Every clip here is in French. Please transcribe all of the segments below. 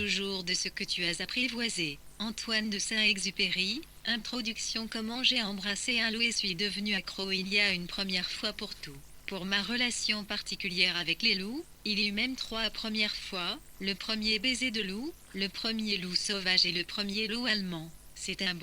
toujours de ce que tu as apprivoisé. Antoine de Saint-Exupéry, introduction. Comment j'ai embrassé un loup et suis devenu accro il y a une première fois pour tout. Pour ma relation particulière avec les loups, il y eut même 3 premières fois, le premier baiser de loup, le premier loup sauvage et le premier loup allemand. C'est un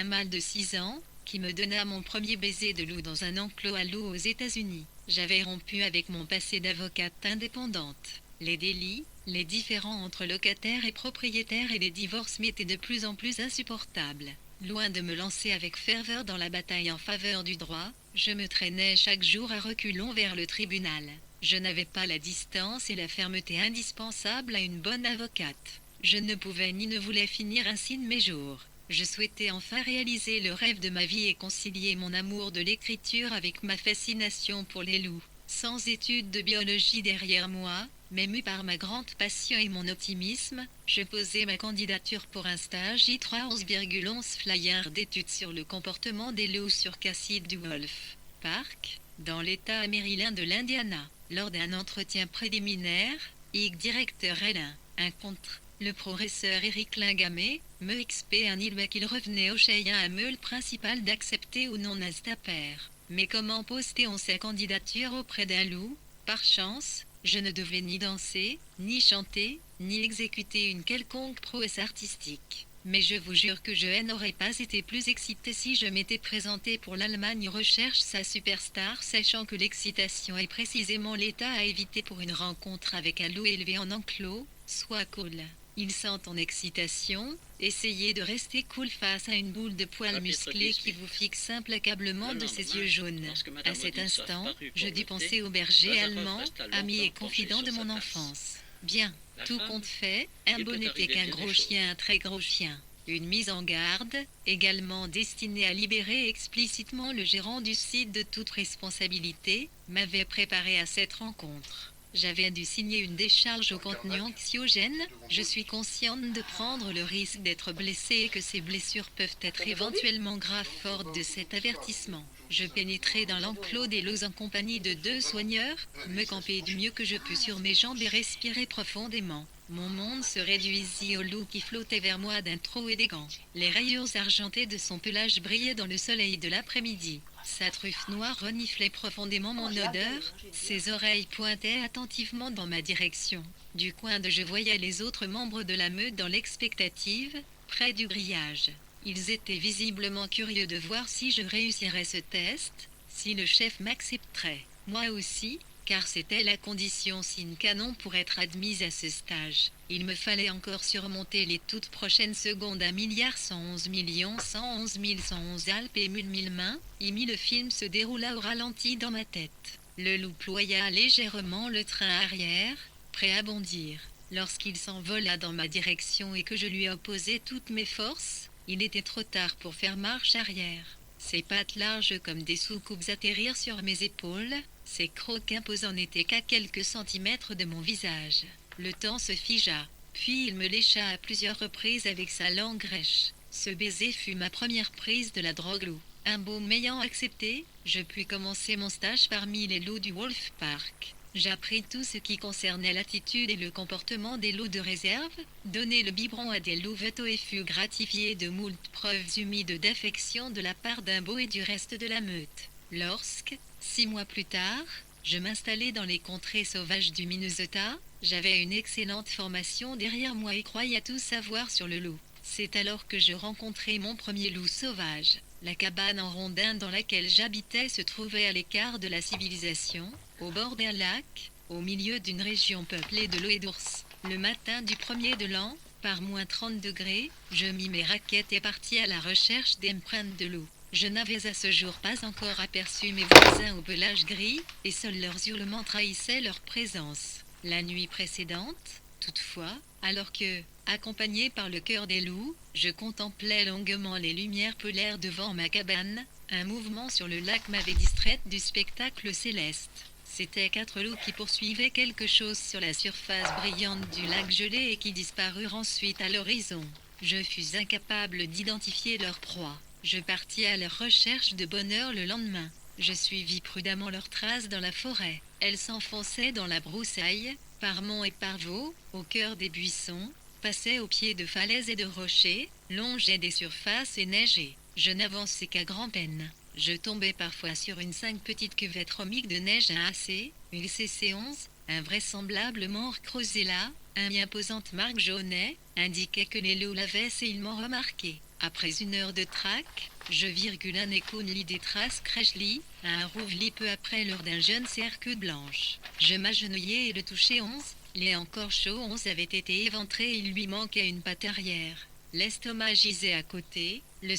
mâle de 6 ans, qui me donna mon premier baiser de loup dans un enclos à loups aux États-Unis. J'avais rompu avec mon passé d'avocate indépendante. Les délits, les différends entre locataires et propriétaires et les divorces m'étaient de plus en plus insupportables. Loin de me lancer avec ferveur dans la bataille en faveur du droit, je me traînais chaque jour à reculons vers le tribunal. Je n'avais pas la distance et la fermeté indispensables à une bonne avocate. Je ne pouvais ni ne voulais finir ainsi de mes jours. Je souhaitais enfin réaliser le rêve de ma vie et concilier mon amour de l'écriture avec ma fascination pour les loups. Sans études de biologie derrière moi, mais mu par ma grande passion et mon optimisme, je posais ma candidature pour un stage I3 11,11 flyer d'études sur le comportement des loups sur Cascade du Wolf Park, dans l'État amérindien de l'Indiana. Lors d'un entretien préliminaire, directeur L1, un contre. Le professeur Eric Lingamé me expé un il qu'il revenait au Cheyenne à meule principal d'accepter ou non un staper. Mais comment postait-on sa candidature auprès d'un loup? Par chance, je ne devais ni danser, ni chanter, ni exécuter une quelconque prouesse artistique. Mais je vous jure que je n'aurais pas été plus excitée si je m'étais présentée pour l'Allemagne recherche sa superstar, sachant que l'excitation est précisément l'état à éviter pour une rencontre avec un loup élevé en enclos. Sois cool. Il sent ton excitation, essayez de rester cool face à une boule de poils musclés qui vous fixe implacablement de ses yeux jaunes. À cet instant, je dus penser au berger allemand, ami et confident de mon enfance. Bien, tout compte fait, un beau n'était qu'un gros chien, un très gros chien. Une mise en garde, également destinée à libérer explicitement le gérant du site de toute responsabilité, m'avait préparé à cette rencontre. J'avais dû signer une décharge au contenu anxiogène. Je suis consciente de prendre le risque d'être blessée et que ces blessures peuvent être éventuellement graves fortes de cet avertissement. Je pénétrai dans l'enclos des loups en compagnie de 2 soigneurs, me campai du mieux que je pus sur mes jambes et respirai profondément. Mon monde se réduisit au loup qui flottait vers moi d'un trot élégant. Les rayures argentées de son pelage brillaient dans le soleil de l'après-midi. Sa truffe noire reniflait profondément mon odeur, ses oreilles pointaient attentivement dans ma direction. Du coin de je voyais les autres membres de la meute dans l'expectative, près du grillage. Ils étaient visiblement curieux de voir si je réussirais ce test, si le chef m'accepterait. Moi aussi, car c'était la condition sine qua non pour être admise à ce stage. Il me fallait encore surmonter les toutes prochaines secondes à 1,111,111,111 Alpes et 1000 mains, le film se déroula au ralenti dans ma tête. Le loup ploya légèrement le train arrière, prêt à bondir. Lorsqu'il s'envola dans ma direction et que je lui opposai toutes mes forces, il était trop tard pour faire marche arrière. Ses pattes larges comme des soucoupes atterrirent sur mes épaules, ses crocs imposants n'étaient qu'à quelques centimètres de mon visage. Le temps se figea, puis il me lécha à plusieurs reprises avec sa langue rêche. Ce baiser fut ma première prise de la drogue loup. Un baume m'ayant accepté, je pus commencer mon stage parmi les loups du Wolf Park. J'appris tout ce qui concernait l'attitude et le comportement des loups de réserve, donner le biberon à des loups veto et fut gratifié de moult preuves humides d'affection de la part d'un beau et du reste de la meute. Lorsque, 6 mois plus tard, je m'installai dans les contrées sauvages du Minnesota, j'avais une excellente formation derrière moi et croyais tout savoir sur le loup. C'est alors que je rencontrai mon premier loup sauvage. La cabane en rondin dans laquelle j'habitais se trouvait à l'écart de la civilisation, au bord d'un lac, au milieu d'une région peuplée de loups et d'ours. Le matin du 1er de l'an, par moins 30 degrés, je mis mes raquettes et partis à la recherche d'empreintes de loup. Je n'avais à ce jour pas encore aperçu mes voisins au pelage gris, et seuls leurs hurlements trahissaient leur présence. La nuit précédente, toutefois, alors que, accompagné par le cœur des loups, je contemplais longuement les lumières polaires devant ma cabane, un mouvement sur le lac m'avait distraite du spectacle céleste. C'étaient 4 loups qui poursuivaient quelque chose sur la surface brillante du lac gelé et qui disparurent ensuite à l'horizon. Je fus incapable d'identifier leur proie. Je partis à leur recherche de bonne heure le lendemain. Je suivis prudemment leurs traces dans la forêt. Elles s'enfonçaient dans la broussaille, par monts et par vaux, au cœur des buissons, passait au pied de falaises et de rochers, longeait des surfaces et neigeait. Je n'avançais qu'à grand-peine. Je tombais parfois sur une 5 petite cuvette romique de neige à AC, une CC11, invraisemblablement creusée là, une imposante marque jaunet, indiquait que les loups l'avaient sainement remarqué. Après une heure de traque, je virgule un écho lit des traces crèchely, un rouveli peu après l'heure d'un jeune cercle blanche. Je m'agenouillai et le touchai 11, les encore chaud 11 avait été éventré et il lui manquait une patte arrière. L'estomac gisait à côté, le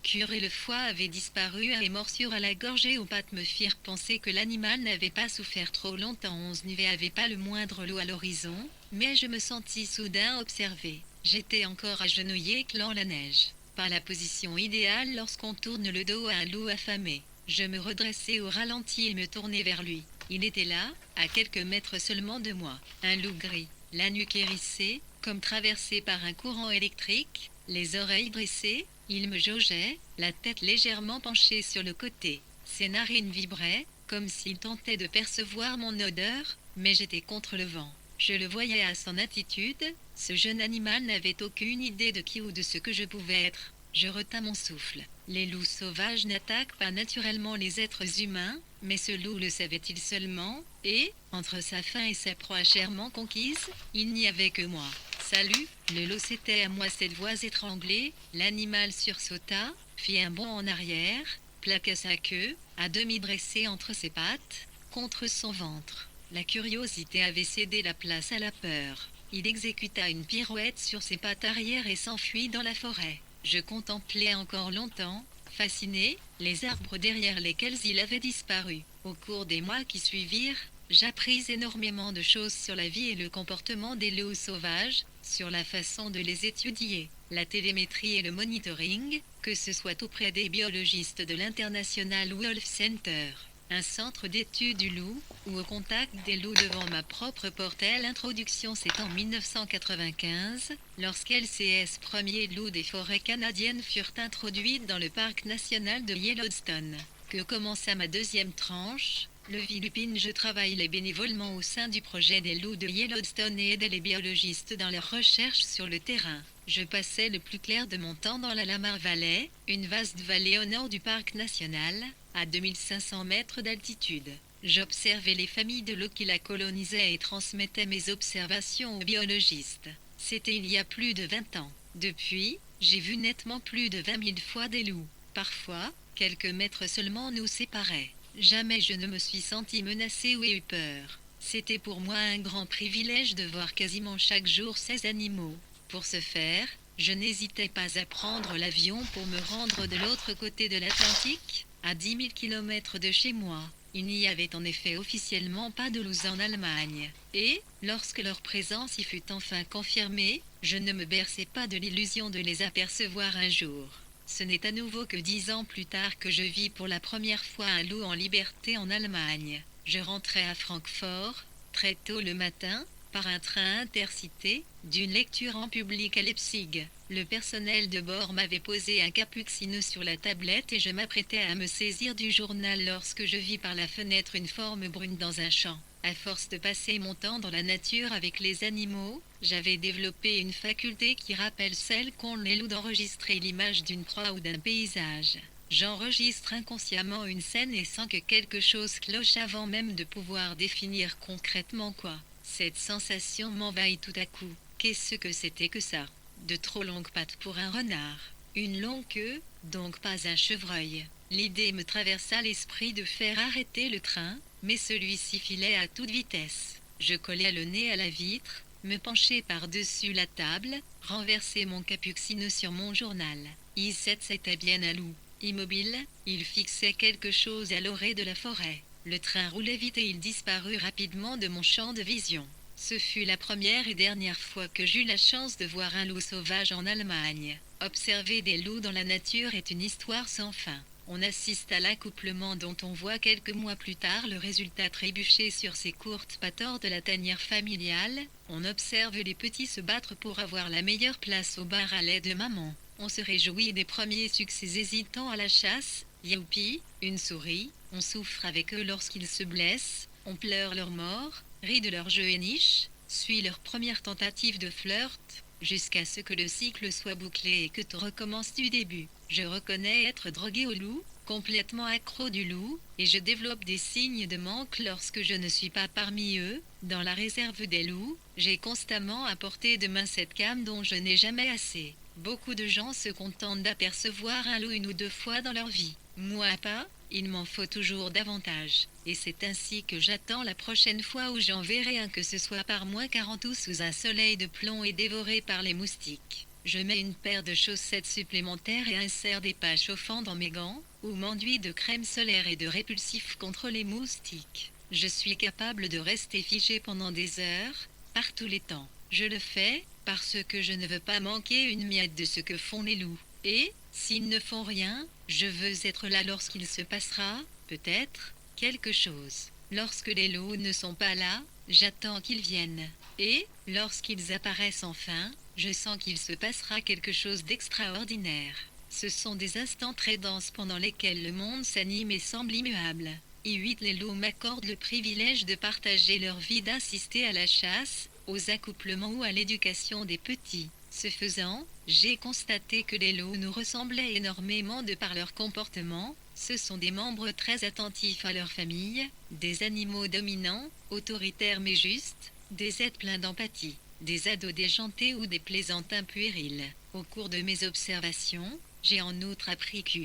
cœur et le foie avaient disparu et morsures à la gorge et aux pattes me firent penser que l'animal n'avait pas souffert trop longtemps. 11 n'y avait pas le moindre loup à l'horizon, mais je me sentis soudain observé. J'étais encore agenouillé clant la neige. Pas la position idéale lorsqu'on tourne le dos à un loup affamé. Je me redressai au ralenti et me tournai vers lui. Il était là, à quelques mètres seulement de moi. Un loup gris, la nuque hérissée, comme traversée par un courant électrique, les oreilles dressées, il me jaugeait, la tête légèrement penchée sur le côté. Ses narines vibraient, comme s'il tentait de percevoir mon odeur, mais j'étais contre le vent. Je le voyais à son attitude, ce jeune animal n'avait aucune idée de qui ou de ce que je pouvais être. Je retins mon souffle. Les loups sauvages n'attaquent pas naturellement les êtres humains, mais ce loup le savait-il seulement, et, entre sa faim et sa proie chèrement conquise, il n'y avait que moi. Salut, le loup c'était à moi cette voix étranglée, l'animal sursauta, fit un bond en arrière, plaqua sa queue, à demi dressée entre ses pattes, contre son ventre. La curiosité avait cédé la place à la peur. Il exécuta une pirouette sur ses pattes arrière et s'enfuit dans la forêt. Je contemplais encore longtemps, fasciné, les arbres derrière lesquels il avait disparu. Au cours des mois qui suivirent, j'appris énormément de choses sur la vie et le comportement des loups sauvages, sur la façon de les étudier, la télémétrie et le monitoring, que ce soit auprès des biologistes de l'International Wolf Center, un centre d'études du loup, ou au contact des loups devant ma propre portée. L'introduction c'est en 1995, lorsqu'LCS premiers loups des forêts canadiennes furent introduits dans le parc national de Yellowstone, que commença ma deuxième tranche. Le Philippines, je travaillais bénévolement au sein du projet des loups de Yellowstone et aidais les biologistes dans leurs recherches sur le terrain. Je passais le plus clair de mon temps dans la Lamar Valley, une vaste vallée au nord du parc national, à 2500 mètres d'altitude. J'observais les familles de loups qui la colonisaient et transmettais mes observations aux biologistes. C'était il y a plus de 20 ans. Depuis, j'ai vu nettement plus de 20 000 fois des loups. Parfois, quelques mètres seulement nous séparaient. Jamais je ne me suis senti menacé ou ai eu peur. C'était pour moi un grand privilège de voir quasiment chaque jour ces animaux. Pour ce faire, je n'hésitais pas à prendre l'avion pour me rendre de l'autre côté de l'Atlantique, à 10 000 km de chez moi. Il n'y avait en effet officiellement pas de loups en Allemagne. Et, lorsque leur présence y fut enfin confirmée, je ne me berçais pas de l'illusion de les apercevoir un jour. Ce n'est à nouveau que 10 ans plus tard que je vis pour la première fois un loup en liberté en Allemagne. Je rentrais à Francfort, très tôt le matin, par un train intercité, d'une lecture en public à Leipzig. Le personnel de bord m'avait posé un cappuccino sur la tablette et je m'apprêtais à me saisir du journal lorsque je vis par la fenêtre une forme brune dans un champ. À force de passer mon temps dans la nature avec les animaux, j'avais développé une faculté qui rappelle celle qu'ont les loups d'enregistrer l'image d'une proie ou d'un paysage. J'enregistre inconsciemment une scène et sens que quelque chose cloche avant même de pouvoir définir concrètement quoi. Cette sensation m'envahit tout à coup. Qu'est-ce que c'était que ça? De trop longues pattes pour un renard. Une longue queue, donc pas un chevreuil. L'idée me traversa l'esprit de faire arrêter le train, mais celui-ci filait à toute vitesse. Je collai le nez à la vitre, me penchai par-dessus la table, renversai mon cappuccino sur mon journal. C'était bien un loup. Immobile, il fixait quelque chose à l'orée de la forêt. Le train roulait vite et il disparut rapidement de mon champ de vision. Ce fut la première et dernière fois que j'eus la chance de voir un loup sauvage en Allemagne. Observer des loups dans la nature est une histoire sans fin. On assiste à l'accouplement dont on voit quelques mois plus tard le résultat trébucher sur ces courtes pattes hors de la tanière familiale. On observe les petits se battre pour avoir la meilleure place au bar à lait de maman. On se réjouit des premiers succès hésitants à la chasse. Youpi, une souris. On souffre avec eux lorsqu'ils se blessent. On pleure leur mort, rit de leur jeu et niche, suit leur première tentative de flirt. jusqu'à ce que le cycle soit bouclé et que tout recommence du début. Je reconnais être drogué au loup, complètement accro du loup, et je développe des signes de manque lorsque je ne suis pas parmi eux. Dans la réserve des loups, j'ai constamment à portée de main cette canne dont je n'ai jamais assez. Beaucoup de gens se contentent d'apercevoir un loup 1 ou 2 fois dans leur vie. Moi pas, il m'en faut toujours davantage. Et c'est ainsi que j'attends la prochaine fois où j'en verrai un, que ce soit par -40 ou sous un soleil de plomb et dévoré par les moustiques. Je mets une paire de chaussettes supplémentaires et insère des pas chauffants dans mes gants, ou m'enduis de crème solaire et de répulsif contre les moustiques. Je suis capable de rester figé pendant des heures, par tous les temps. Je le fais, parce que je ne veux pas manquer une miette de ce que font les loups. Et, s'ils ne font rien, je veux être là lorsqu'il se passera, peut-être, quelque chose. Lorsque les loups ne sont pas là, j'attends qu'ils viennent. Et, lorsqu'ils apparaissent enfin, je sens qu'il se passera quelque chose d'extraordinaire. Ce sont des instants très denses pendant lesquels le monde s'anime et semble immuable. Et les loups m'accordent le privilège de partager leur vie, d'assister à la chasse, aux accouplements ou à l'éducation des petits. Ce faisant, j'ai constaté que les loups nous ressemblaient énormément de par leur comportement. Ce sont des membres très attentifs à leur famille, des animaux dominants, autoritaires mais justes, des êtres pleins d'empathie, des ados déjantés ou des plaisantins puérils. Au cours de mes observations, j'ai en outre appris que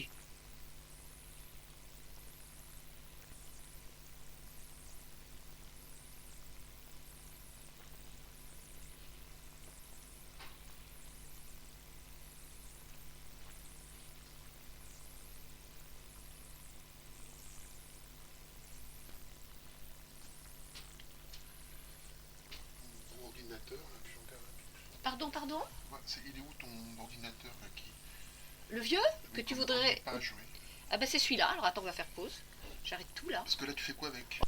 Ton ordinateur, là, tu regardes Pardon, pardon? ouais, il est où ton ordinateur là, qui... Le vieux que tu voudrais... Pas à jouer. Ah bah c'est celui-là, alors attends, on va faire pause. J'arrête tout là. Parce que là, tu fais quoi avec?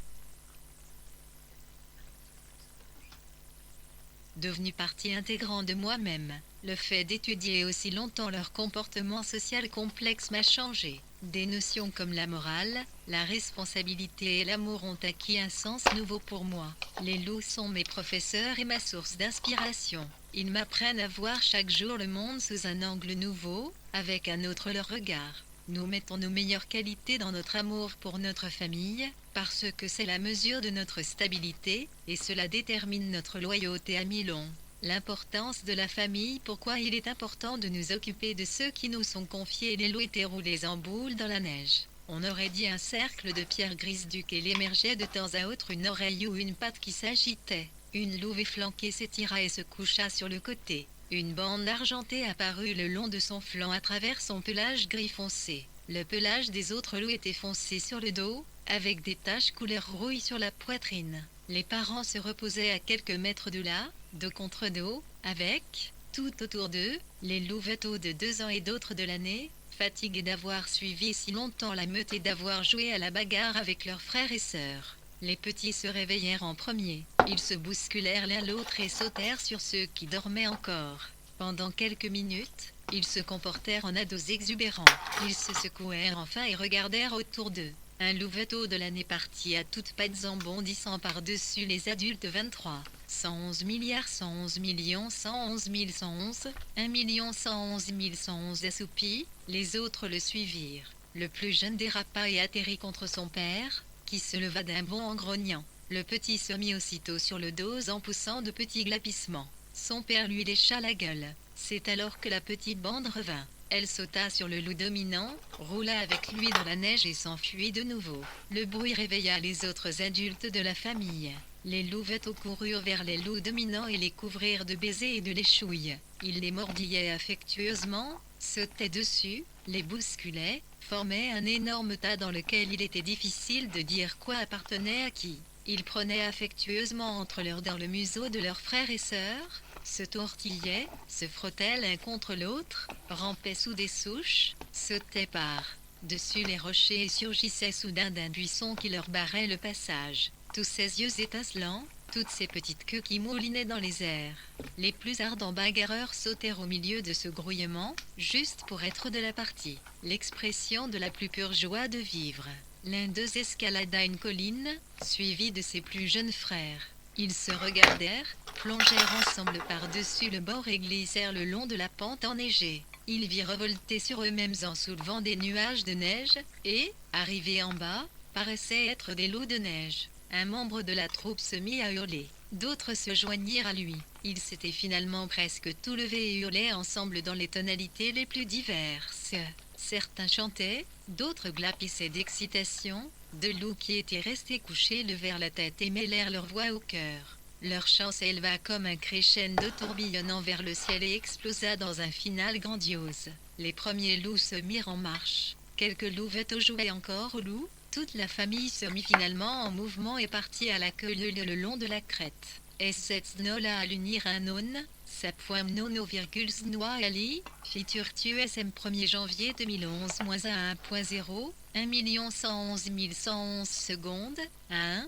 devenu partie intégrante de moi-même. Le fait d'étudier aussi longtemps leur comportement social complexe m'a changé. Des notions comme la morale, la responsabilité et l'amour ont acquis un sens nouveau pour moi. Les loups sont mes professeurs et ma source d'inspiration. Ils m'apprennent à voir chaque jour le monde sous un angle nouveau, avec un autre leur regard. Nous mettons nos meilleures qualités dans notre amour pour notre famille, parce que c'est la mesure de notre stabilité, et cela détermine notre loyauté à mi-long. L'importance de la famille, pourquoi il est important de nous occuper de ceux qui nous sont confiés. Les loups étaient roulés en boule dans la neige. On aurait dit un cercle de pierres grises duquel émergeait de temps à autre une oreille ou une patte qui s'agitait. Une louve efflanquée s'étira et se coucha sur le côté. Une bande argentée apparut le long de son flanc à travers son pelage gris foncé. Le pelage des autres loups était foncé sur le dos, avec des taches couleur rouille sur la poitrine. Les parents se reposaient à quelques mètres de là, dos contre dos, avec, tout autour d'eux, les louveteaux de 2 ans et d'autres de l'année, fatigués d'avoir suivi si longtemps la meute et d'avoir joué à la bagarre avec leurs frères et sœurs. Les petits se réveillèrent en premier. Ils se bousculèrent l'un l'autre et sautèrent sur ceux qui dormaient encore. Pendant quelques minutes, ils se comportèrent en ados exubérants. Ils se secouèrent enfin et regardèrent autour d'eux. Un louveteau de l'année partit à toutes pattes en bondissant par-dessus les adultes 23. 111 milliards 111 millions 111 111, 1 111 111 assoupis, les autres le suivirent. Le plus jeune dérapa et atterrit contre son père, qui se leva d'un bond en grognant. Le petit se mit aussitôt sur le dos en poussant de petits glapissements. Son père lui lécha la gueule. C'est alors que la petite bande revint. Elle sauta sur le loup dominant, roula avec lui dans la neige et s'enfuit de nouveau. Le bruit réveilla les autres adultes de la famille. Les louveteaux coururent vers les loups dominants et les couvrirent de baisers et de léchouilles. Ils les mordillaient affectueusement, sautaient dessus, les bousculaient, formaient un énorme tas dans lequel il était difficile de dire quoi appartenait à qui. Ils prenaient affectueusement entre leurs dents le museau de leurs frères et sœurs, se tortillaient, se frottaient l'un contre l'autre, rampaient sous des souches, sautaient par-dessus les rochers et surgissaient soudain d'un buisson qui leur barrait le passage. Tous ces yeux étincelants, toutes ces petites queues qui moulinaient dans les airs. Les plus ardents bagarreurs sautèrent au milieu de ce grouillement, juste pour être de la partie. L'expression de la plus pure joie de vivre. L'un d'eux escalada une colline, suivi de ses plus jeunes frères. Ils se regardèrent, plongèrent ensemble par-dessus le bord et glissèrent le long de la pente enneigée. Ils virevoltaient sur eux-mêmes en soulevant des nuages de neige, et, arrivés en bas, paraissaient être des lots de neige. Un membre de la troupe se mit à hurler. D'autres se joignirent à lui. Ils s'étaient finalement presque tous levés et hurlaient ensemble dans les tonalités les plus diverses. Certains chantaient, d'autres glapissaient d'excitation. De loups qui étaient restés couchés levèrent la tête et mêlèrent leur voix au cœur. Leur chant s'éleva comme un crescendo tourbillonnant vers le ciel et explosa dans un final grandiose. Les premiers loups se mirent en marche. Quelques louveteaux jouaient encore aux loups. Toute la famille se mit finalement en mouvement et partit à la queue leu le long de la crête. S7 Nola à l'unir un non, Sappoim nono virgule Snoa Ali, feature TUSM 1er janvier 2011 -1.0, 1 111 secondes, 1,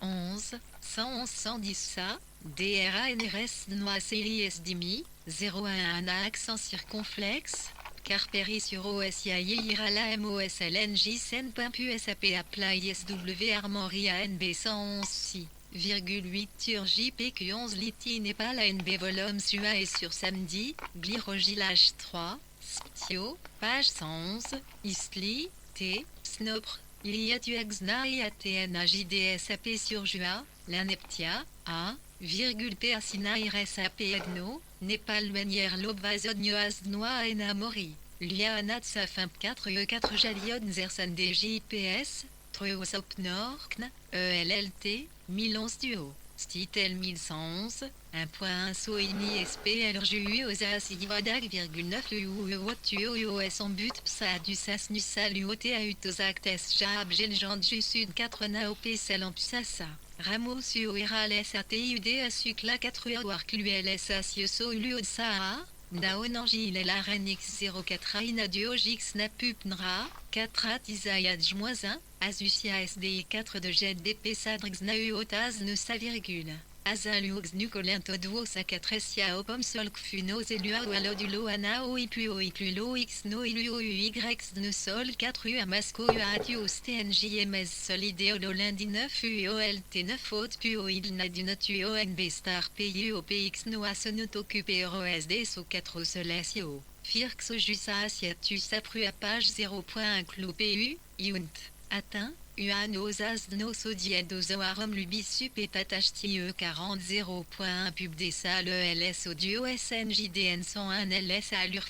11, 111 110 sa, DRA NRS Noa série SDMI, 01 accent circonflexe, Carperi sur OSIA Irala MOSLNJ Sen.PUSAP Apply SW Armoria NB 111 si. 8 tur JPQ 11 Liti Népal ANB Volume SUA et sur samedi, Glirogilage 3, Sptio, page 111, Istli, T, Snopre, Iliatuaxna et ATNA JDSAP sur JUA, Laneptia, A, P Asina RSAP Agno, Népal Manière Lobvazodnioas Noa Enamori, Lianat Safimp 4 E4 Jalion Zersan DJPS, Truosopnorkn, ELLT, 1011 duo, Stitel 1111, 1.1 Soini SPL JU Osas Ivadag, 9 UOTUO UOS en but Psa du Sas Nusal UOTA Utosactes Jab Geljand Ju Sud 4 Naop Salamp Sasa, Ramos URAL SATUD Asukla 4 Wark LULS Asioso Uluod Saa, Daonangi la Renix 04 Aina Diogix Napupnra, 4 Atizayadj -1, Azusia SDI 4 de Jet DP Sadrix Nauotaz ne sa virgule. Azalux Nucolinto Duo Sakatresia Opom Solk Funos Elua Walodulo Anao Ipuo Iplulo X No Iluo Y ne Sol 4 U Amasco Uatios TNJMS Solidéolo lundi 9 UOLT 9 Haute Puo Ilna du Notuo NB Star PUO PX Noa Sonot Occupé OSD So 4 Solesio. Firx Jusa Asiatus Apru à page 0.1 Clou PU, Yunt. Atteint. Uanosas no sodiedozoarum lubisup et tatachtie 40 0.1 pub des salles ELS audio SNJDN 101 LS allure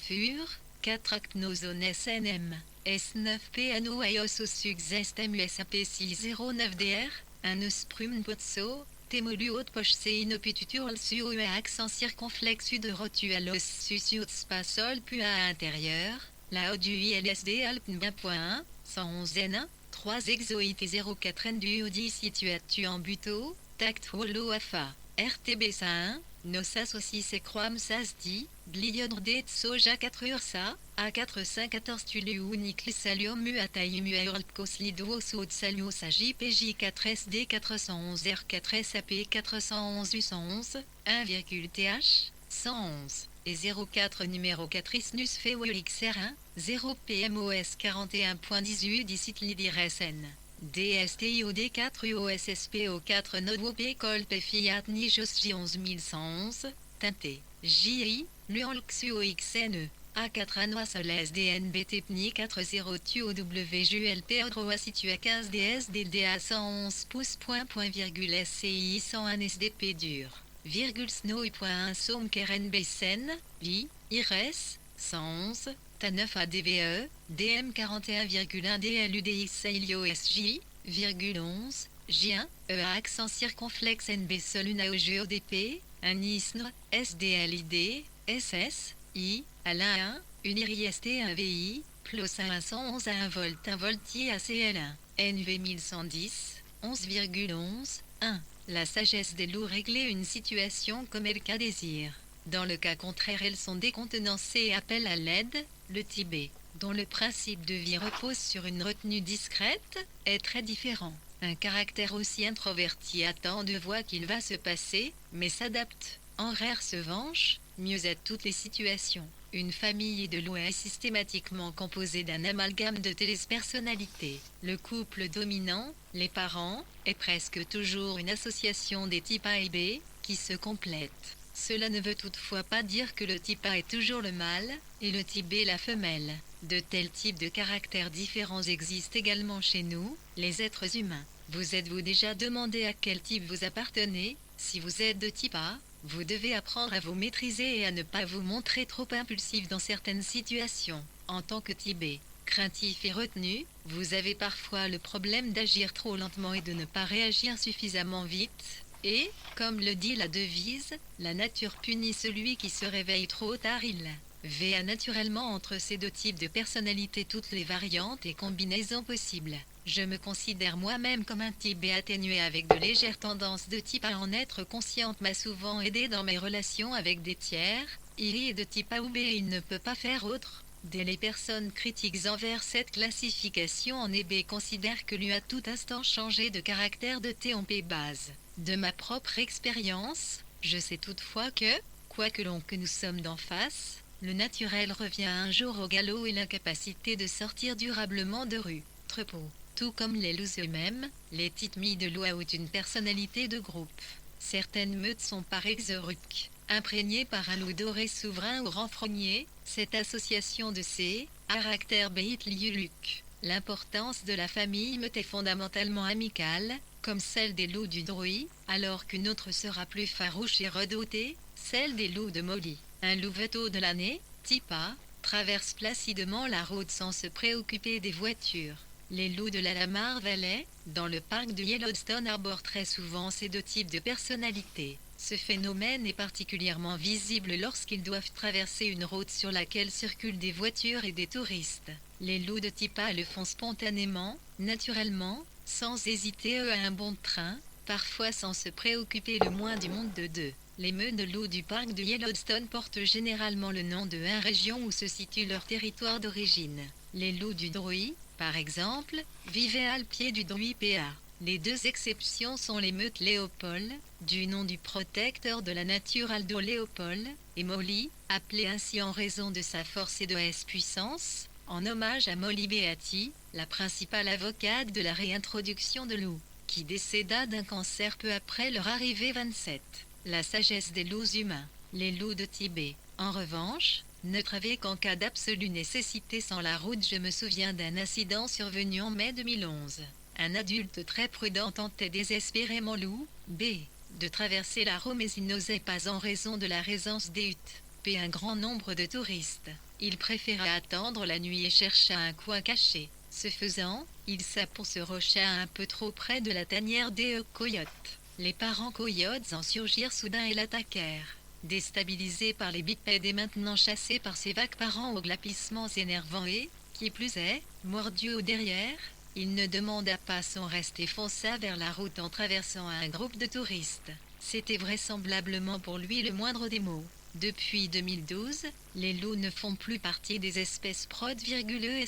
4 actnozones SNM S9 PNO IOS SUXSTEM USAP 609 DR 1 Sprum Potso Temolu haute poche C inopututurl sur U accent circonflexe U de rotualos susiut spasol pu à intérieur la haut du ILSD Alpn 1.1 111 N 3 exoïtes et 04 N du Audi situatu en buto, tact holo afa, RTB 1, nosas aussi se croam sasdi, gliodre de soja 4 ursa, A4 514 tulu uniclis salium muataim urlkos liduo saut salios AJPJ 4 SD 411 R4 SAP 411 U111, 1,th, 111. Et 04 numéro 4 Isnus XR1, 0 PMOS 41.18 Dicit Lidir SN. DSTIOD 4 UOSSPO 4 Nodwop Colp Fiat Nijos J11111, Tinté. JI, LUANXUOXNE. A4 Anois Sol SDNBT PNI 40 TUOWJULP Odroa situé à 15 DSDDA 111 pouces virgule SCI 101 SDP dur. Snowy.1 Somme Keren Besen, Li, Ires, 111, Ta9 ADVE, DM41,1 DLUDX Sailio SJ, 11, J1, EA accent circonflexe NB Soluna OGODP, un ISN, SDLID, SS, I, Alain 1, UNIRIST 1 VI, PLOS 111 à 1 volt 1 voltier ACL1, NV 1110, 11,11, 1. La sagesse des loups réglait une situation comme elle cas désire. Dans le cas contraire, elles sont décontenancées et appellent à l'aide. Le Tibet, dont le principe de vie repose sur une retenue discrète, est très différent. Un caractère aussi introverti attend de voir qu'il va se passer, mais s'adapte. Enrère se venge, mieux à toutes les situations. Une famille de loups est systématiquement composée d'un amalgame de téléspersonnalités. Le couple dominant, les parents, est presque toujours une association des types A et B, qui se complètent. Cela ne veut toutefois pas dire que le type A est toujours le mâle, et le type B la femelle. De tels types de caractères différents existent également chez nous, les êtres humains. Vous êtes-vous déjà demandé à quel type vous appartenez? Si vous êtes de type A, vous devez apprendre à vous maîtriser et à ne pas vous montrer trop impulsif dans certaines situations. En tant que type B, craintif et retenu, vous avez parfois le problème d'agir trop lentement et de ne pas réagir suffisamment vite. Et, comme le dit la devise, la nature punit celui qui se réveille trop tard. Il va naturellement entre ces deux types de personnalités toutes les variantes et combinaisons possibles. Je me considère moi-même comme un type B atténué avec de légères tendances de type A. En être consciente m'a souvent aidé dans mes relations avec des tiers. Il est de type A ou B et il ne peut pas faire autre. Dès les personnes critiques envers cette classification en B considèrent que lui a tout instant changé de caractère de T en P base. De ma propre expérience, je sais toutefois que, quoi que l'on que nous sommes d'en face, le naturel revient un jour au galop et l'incapacité de sortir durablement de rue. Troupeau. Tout comme les loups eux-mêmes, les titmis de loup ont une personnalité de groupe. Certaines meutes sont par exoruques, imprégnées par un loup doré souverain ou renfrogné. Cette association de ces caractères beit liuluc. L'importance de la famille meute est fondamentalement amicale, comme celle des loups du Druy, alors qu'une autre sera plus farouche et redoutée, celle des loups de Molly. Un louveteau de l'année, type A, traverse placidement la route sans se préoccuper des voitures. Les loups de la Lamar Valley, dans le parc de Yellowstone, arborent très souvent ces deux types de personnalités. Ce phénomène est particulièrement visible lorsqu'ils doivent traverser une route sur laquelle circulent des voitures et des touristes. Les loups de type A le font spontanément, naturellement, sans hésiter à un bon train, parfois sans se préoccuper le moins du monde de deux. Les meutes de loups du parc de Yellowstone portent généralement le nom de la région où se situe leur territoire d'origine. Les loups du Druy, par exemple, vivaient à le pied du Druy PA. Les deux exceptions sont les meutes Léopold, du nom du protecteur de la nature Aldo Léopold, et Molly, appelée ainsi en raison de sa force et de sa puissance, en hommage à Molly Beatty, la principale avocate de la réintroduction de loups, qui décéda d'un cancer peu après leur arrivée 27. La sagesse des loups humains. Les loups de Tibet, en revanche, ne travaillent qu'en cas d'absolue nécessité sans la route. Je me souviens d'un incident survenu en mai 2011. Un adulte très prudent tentait désespérément loup, B, de traverser la Rome mais il n'osait pas en raison de la présence des huttes, P, un grand nombre de touristes. Il préféra attendre la nuit et chercha un coin caché. Ce faisant, il s'appuya sur rocha un peu trop près de la tanière des coyotes. Les parents coyotes en surgirent soudain et l'attaquèrent. Déstabilisé par les bipèdes et maintenant chassé par ses vagues parents aux glapissements énervants et, qui plus est, mordu au derrière, il ne demanda pas son reste et fonça vers la route en traversant un groupe de touristes. C'était vraisemblablement pour lui le moindre des maux. Depuis 2012, les loups ne font plus partie des espèces protégées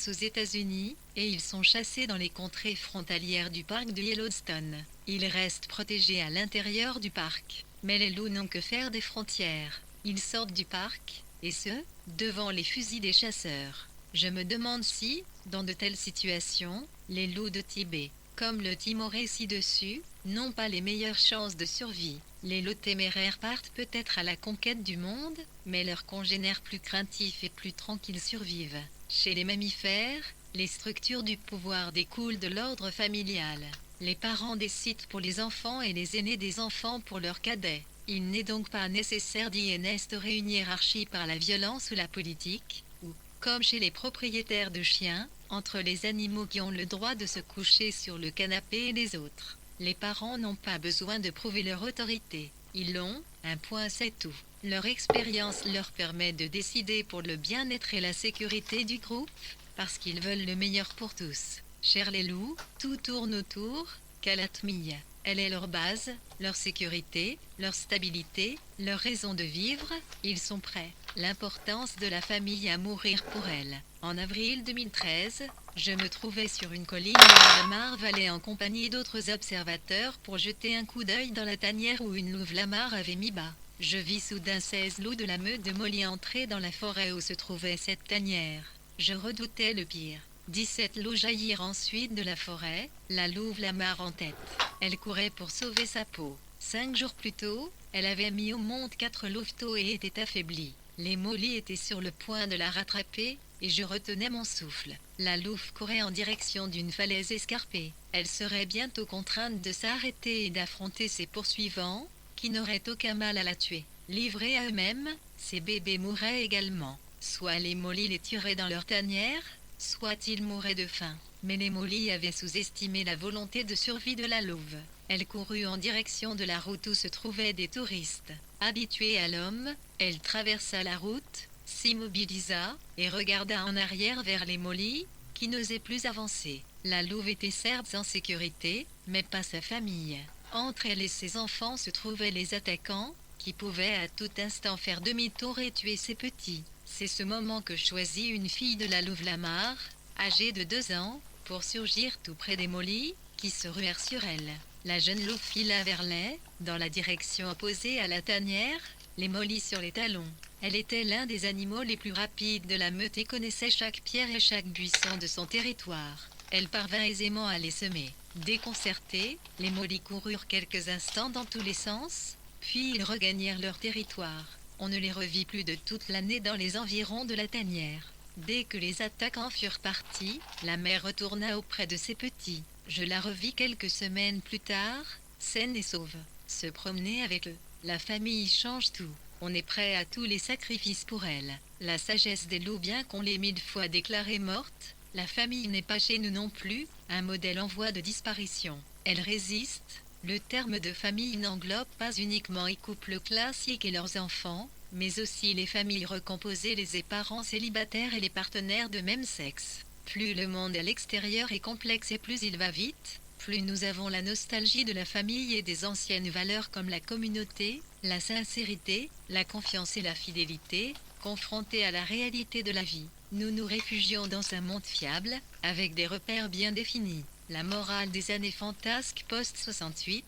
aux États-Unis, et ils sont chassés dans les contrées frontalières du parc de Yellowstone. Ils restent protégés à l'intérieur du parc, mais les loups n'ont que faire des frontières. Ils sortent du parc, et ce, devant les fusils des chasseurs. Je me demande si, dans de telles situations, les loups de Tibet, comme le timoré ci-dessus, n'ont pas les meilleures chances de survie. Les loups téméraires partent peut-être à la conquête du monde, mais leurs congénères plus craintifs et plus tranquilles survivent. Chez les mammifères, les structures du pouvoir découlent de l'ordre familial. Les parents décident pour les enfants et les aînés des enfants pour leurs cadets. Il n'est donc pas nécessaire d'y instaurer une hiérarchie par la violence ou la politique, ou, comme chez les propriétaires de chiens, entre les animaux qui ont le droit de se coucher sur le canapé et les autres. Les parents n'ont pas besoin de prouver leur autorité. Ils l'ont, un point c'est tout. Leur expérience leur permet de décider pour le bien-être et la sécurité du groupe, parce qu'ils veulent le meilleur pour tous. Chers les loups, tout tourne autour, Kalatmia. Elle est leur base, leur sécurité, leur stabilité, leur raison de vivre, ils sont prêts. L'importance de la famille à mourir pour elle. En avril 2013, je me trouvais sur une colline de la Lamar Valley en compagnie d'autres observateurs pour jeter un coup d'œil dans la tanière où une louve lamar avait mis bas. Je vis soudain 16 loups de la meute de Molly entrer dans la forêt où se trouvait cette tanière. Je redoutais le pire. 17 loups jaillirent ensuite de la forêt, la louve Lamar en tête. Elle courait pour sauver sa peau. 5 jours plus tôt, elle avait mis au monde 4 louveteaux et était affaiblie. Les Molly étaient sur le point de la rattraper, et je retenais mon souffle. La louve courait en direction d'une falaise escarpée. Elle serait bientôt contrainte de s'arrêter et d'affronter ses poursuivants, qui n'auraient aucun mal à la tuer. Livrés à eux-mêmes, ses bébés mourraient également. Soit les Molly les tueraient dans leur tanière, soit ils mouraient de faim. Mais les Molly avaient sous-estimé la volonté de survie de la louve. Elle courut en direction de la route où se trouvaient des touristes. Habituée à l'homme, elle traversa la route, s'immobilisa, et regarda en arrière vers les Molly, qui n'osaient plus avancer. La louve était certes en sécurité, mais pas sa famille. Entre elle et ses enfants se trouvaient les attaquants, qui pouvaient à tout instant faire demi-tour et tuer ses petits. C'est ce moment que choisit une fille de la louve Lamar, âgée de 2 ans, pour surgir tout près des Molly, qui se ruèrent sur elle. La jeune louve fila vers les, dans la direction opposée à la tanière, les Molly sur les talons. Elle était l'un des animaux les plus rapides de la meute et connaissait chaque pierre et chaque buisson de son territoire. Elle parvint aisément à les semer. Déconcertés, les Molly coururent quelques instants dans tous les sens, puis ils regagnèrent leur territoire. On ne les revit plus de toute l'année dans les environs de la tanière. Dès que les attaquants furent partis, la mère retourna auprès de ses petits. Je la revis quelques semaines plus tard, saine et sauve. Se promener avec eux. La famille change tout. On est prêt à tous les sacrifices pour elle. La sagesse des loups, bien qu'on l'ait 1000 fois déclarée morte, la famille n'est pas chez nous non plus, un modèle en voie de disparition. Elle résiste. Le terme de famille n'englobe pas uniquement les couples classiques et leurs enfants, mais aussi les familles recomposées, les parents célibataires et les partenaires de même sexe. Plus le monde à l'extérieur est complexe et plus il va vite, plus nous avons la nostalgie de la famille et des anciennes valeurs comme la communauté, la sincérité, la confiance et la fidélité, confrontés à la réalité de la vie. Nous nous réfugions dans un monde fiable, avec des repères bien définis. La morale des années fantasques post-68,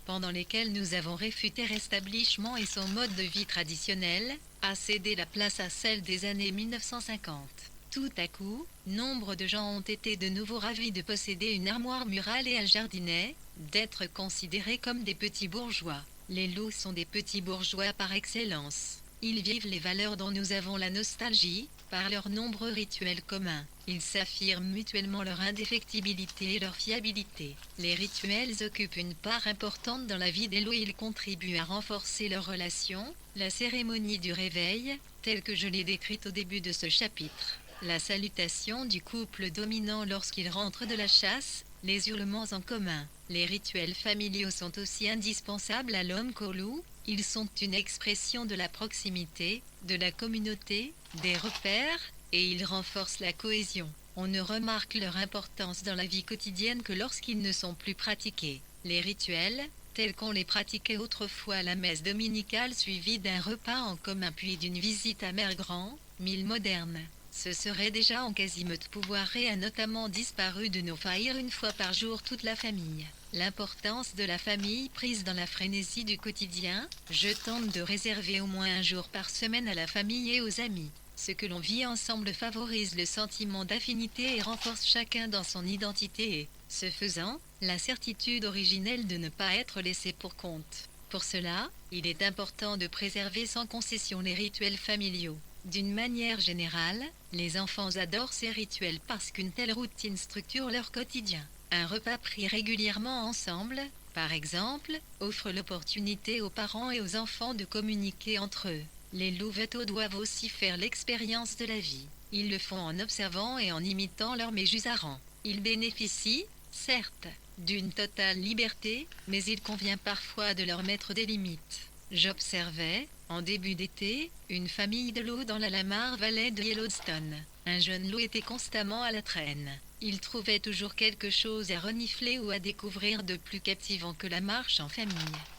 pendant lesquelles nous avons réfuté rétablissement et son mode de vie traditionnel, a cédé la place à celle des années 1950. Tout à coup, nombre de gens ont été de nouveau ravis de posséder une armoire murale et un jardinet, d'être considérés comme des petits bourgeois. Les loups sont des petits bourgeois par excellence. Ils vivent les valeurs dont nous avons la nostalgie, par leurs nombreux rituels communs. Ils s'affirment mutuellement leur indéfectibilité et leur fiabilité. Les rituels occupent une part importante dans la vie des loups et ils contribuent à renforcer leurs relations. La cérémonie du réveil, telle que je l'ai décrite au début de ce chapitre. La salutation du couple dominant lorsqu'il rentre de la chasse, les hurlements en commun. Les rituels familiaux sont aussi indispensables à l'homme qu'au loup. Ils sont une expression de la proximité, de la communauté, des repères, et ils renforcent la cohésion. On ne remarque leur importance dans la vie quotidienne que lorsqu'ils ne sont plus pratiqués. Les rituels, tels qu'on les pratiquait autrefois à la messe dominicale suivie d'un repas en commun puis d'une visite à Mère Grand, mille moderne. Ce serait déjà en quasimote pouvoir et a notamment disparu de nos failles une fois par jour toute la famille. L'importance de la famille prise dans la frénésie du quotidien, je tente de réserver au moins un jour par semaine à la famille et aux amis. Ce que l'on vit ensemble favorise le sentiment d'affinité et renforce chacun dans son identité et, ce faisant, la certitude originelle de ne pas être laissé pour compte. Pour cela, il est important de préserver sans concession les rituels familiaux. D'une manière générale, les enfants adorent ces rituels parce qu'une telle routine structure leur quotidien. Un repas pris régulièrement ensemble, par exemple, offre l'opportunité aux parents et aux enfants de communiquer entre eux. Les louveteaux doivent aussi faire l'expérience de la vie. Ils le font en observant et en imitant leurs méjusarents. Ils bénéficient, certes, d'une totale liberté, mais il convient parfois de leur mettre des limites. J'observais, en début d'été, une famille de loups dans la Lamar Valley de Yellowstone. Un jeune loup était constamment à la traîne. Il trouvait toujours quelque chose à renifler ou à découvrir de plus captivant que la marche en famille.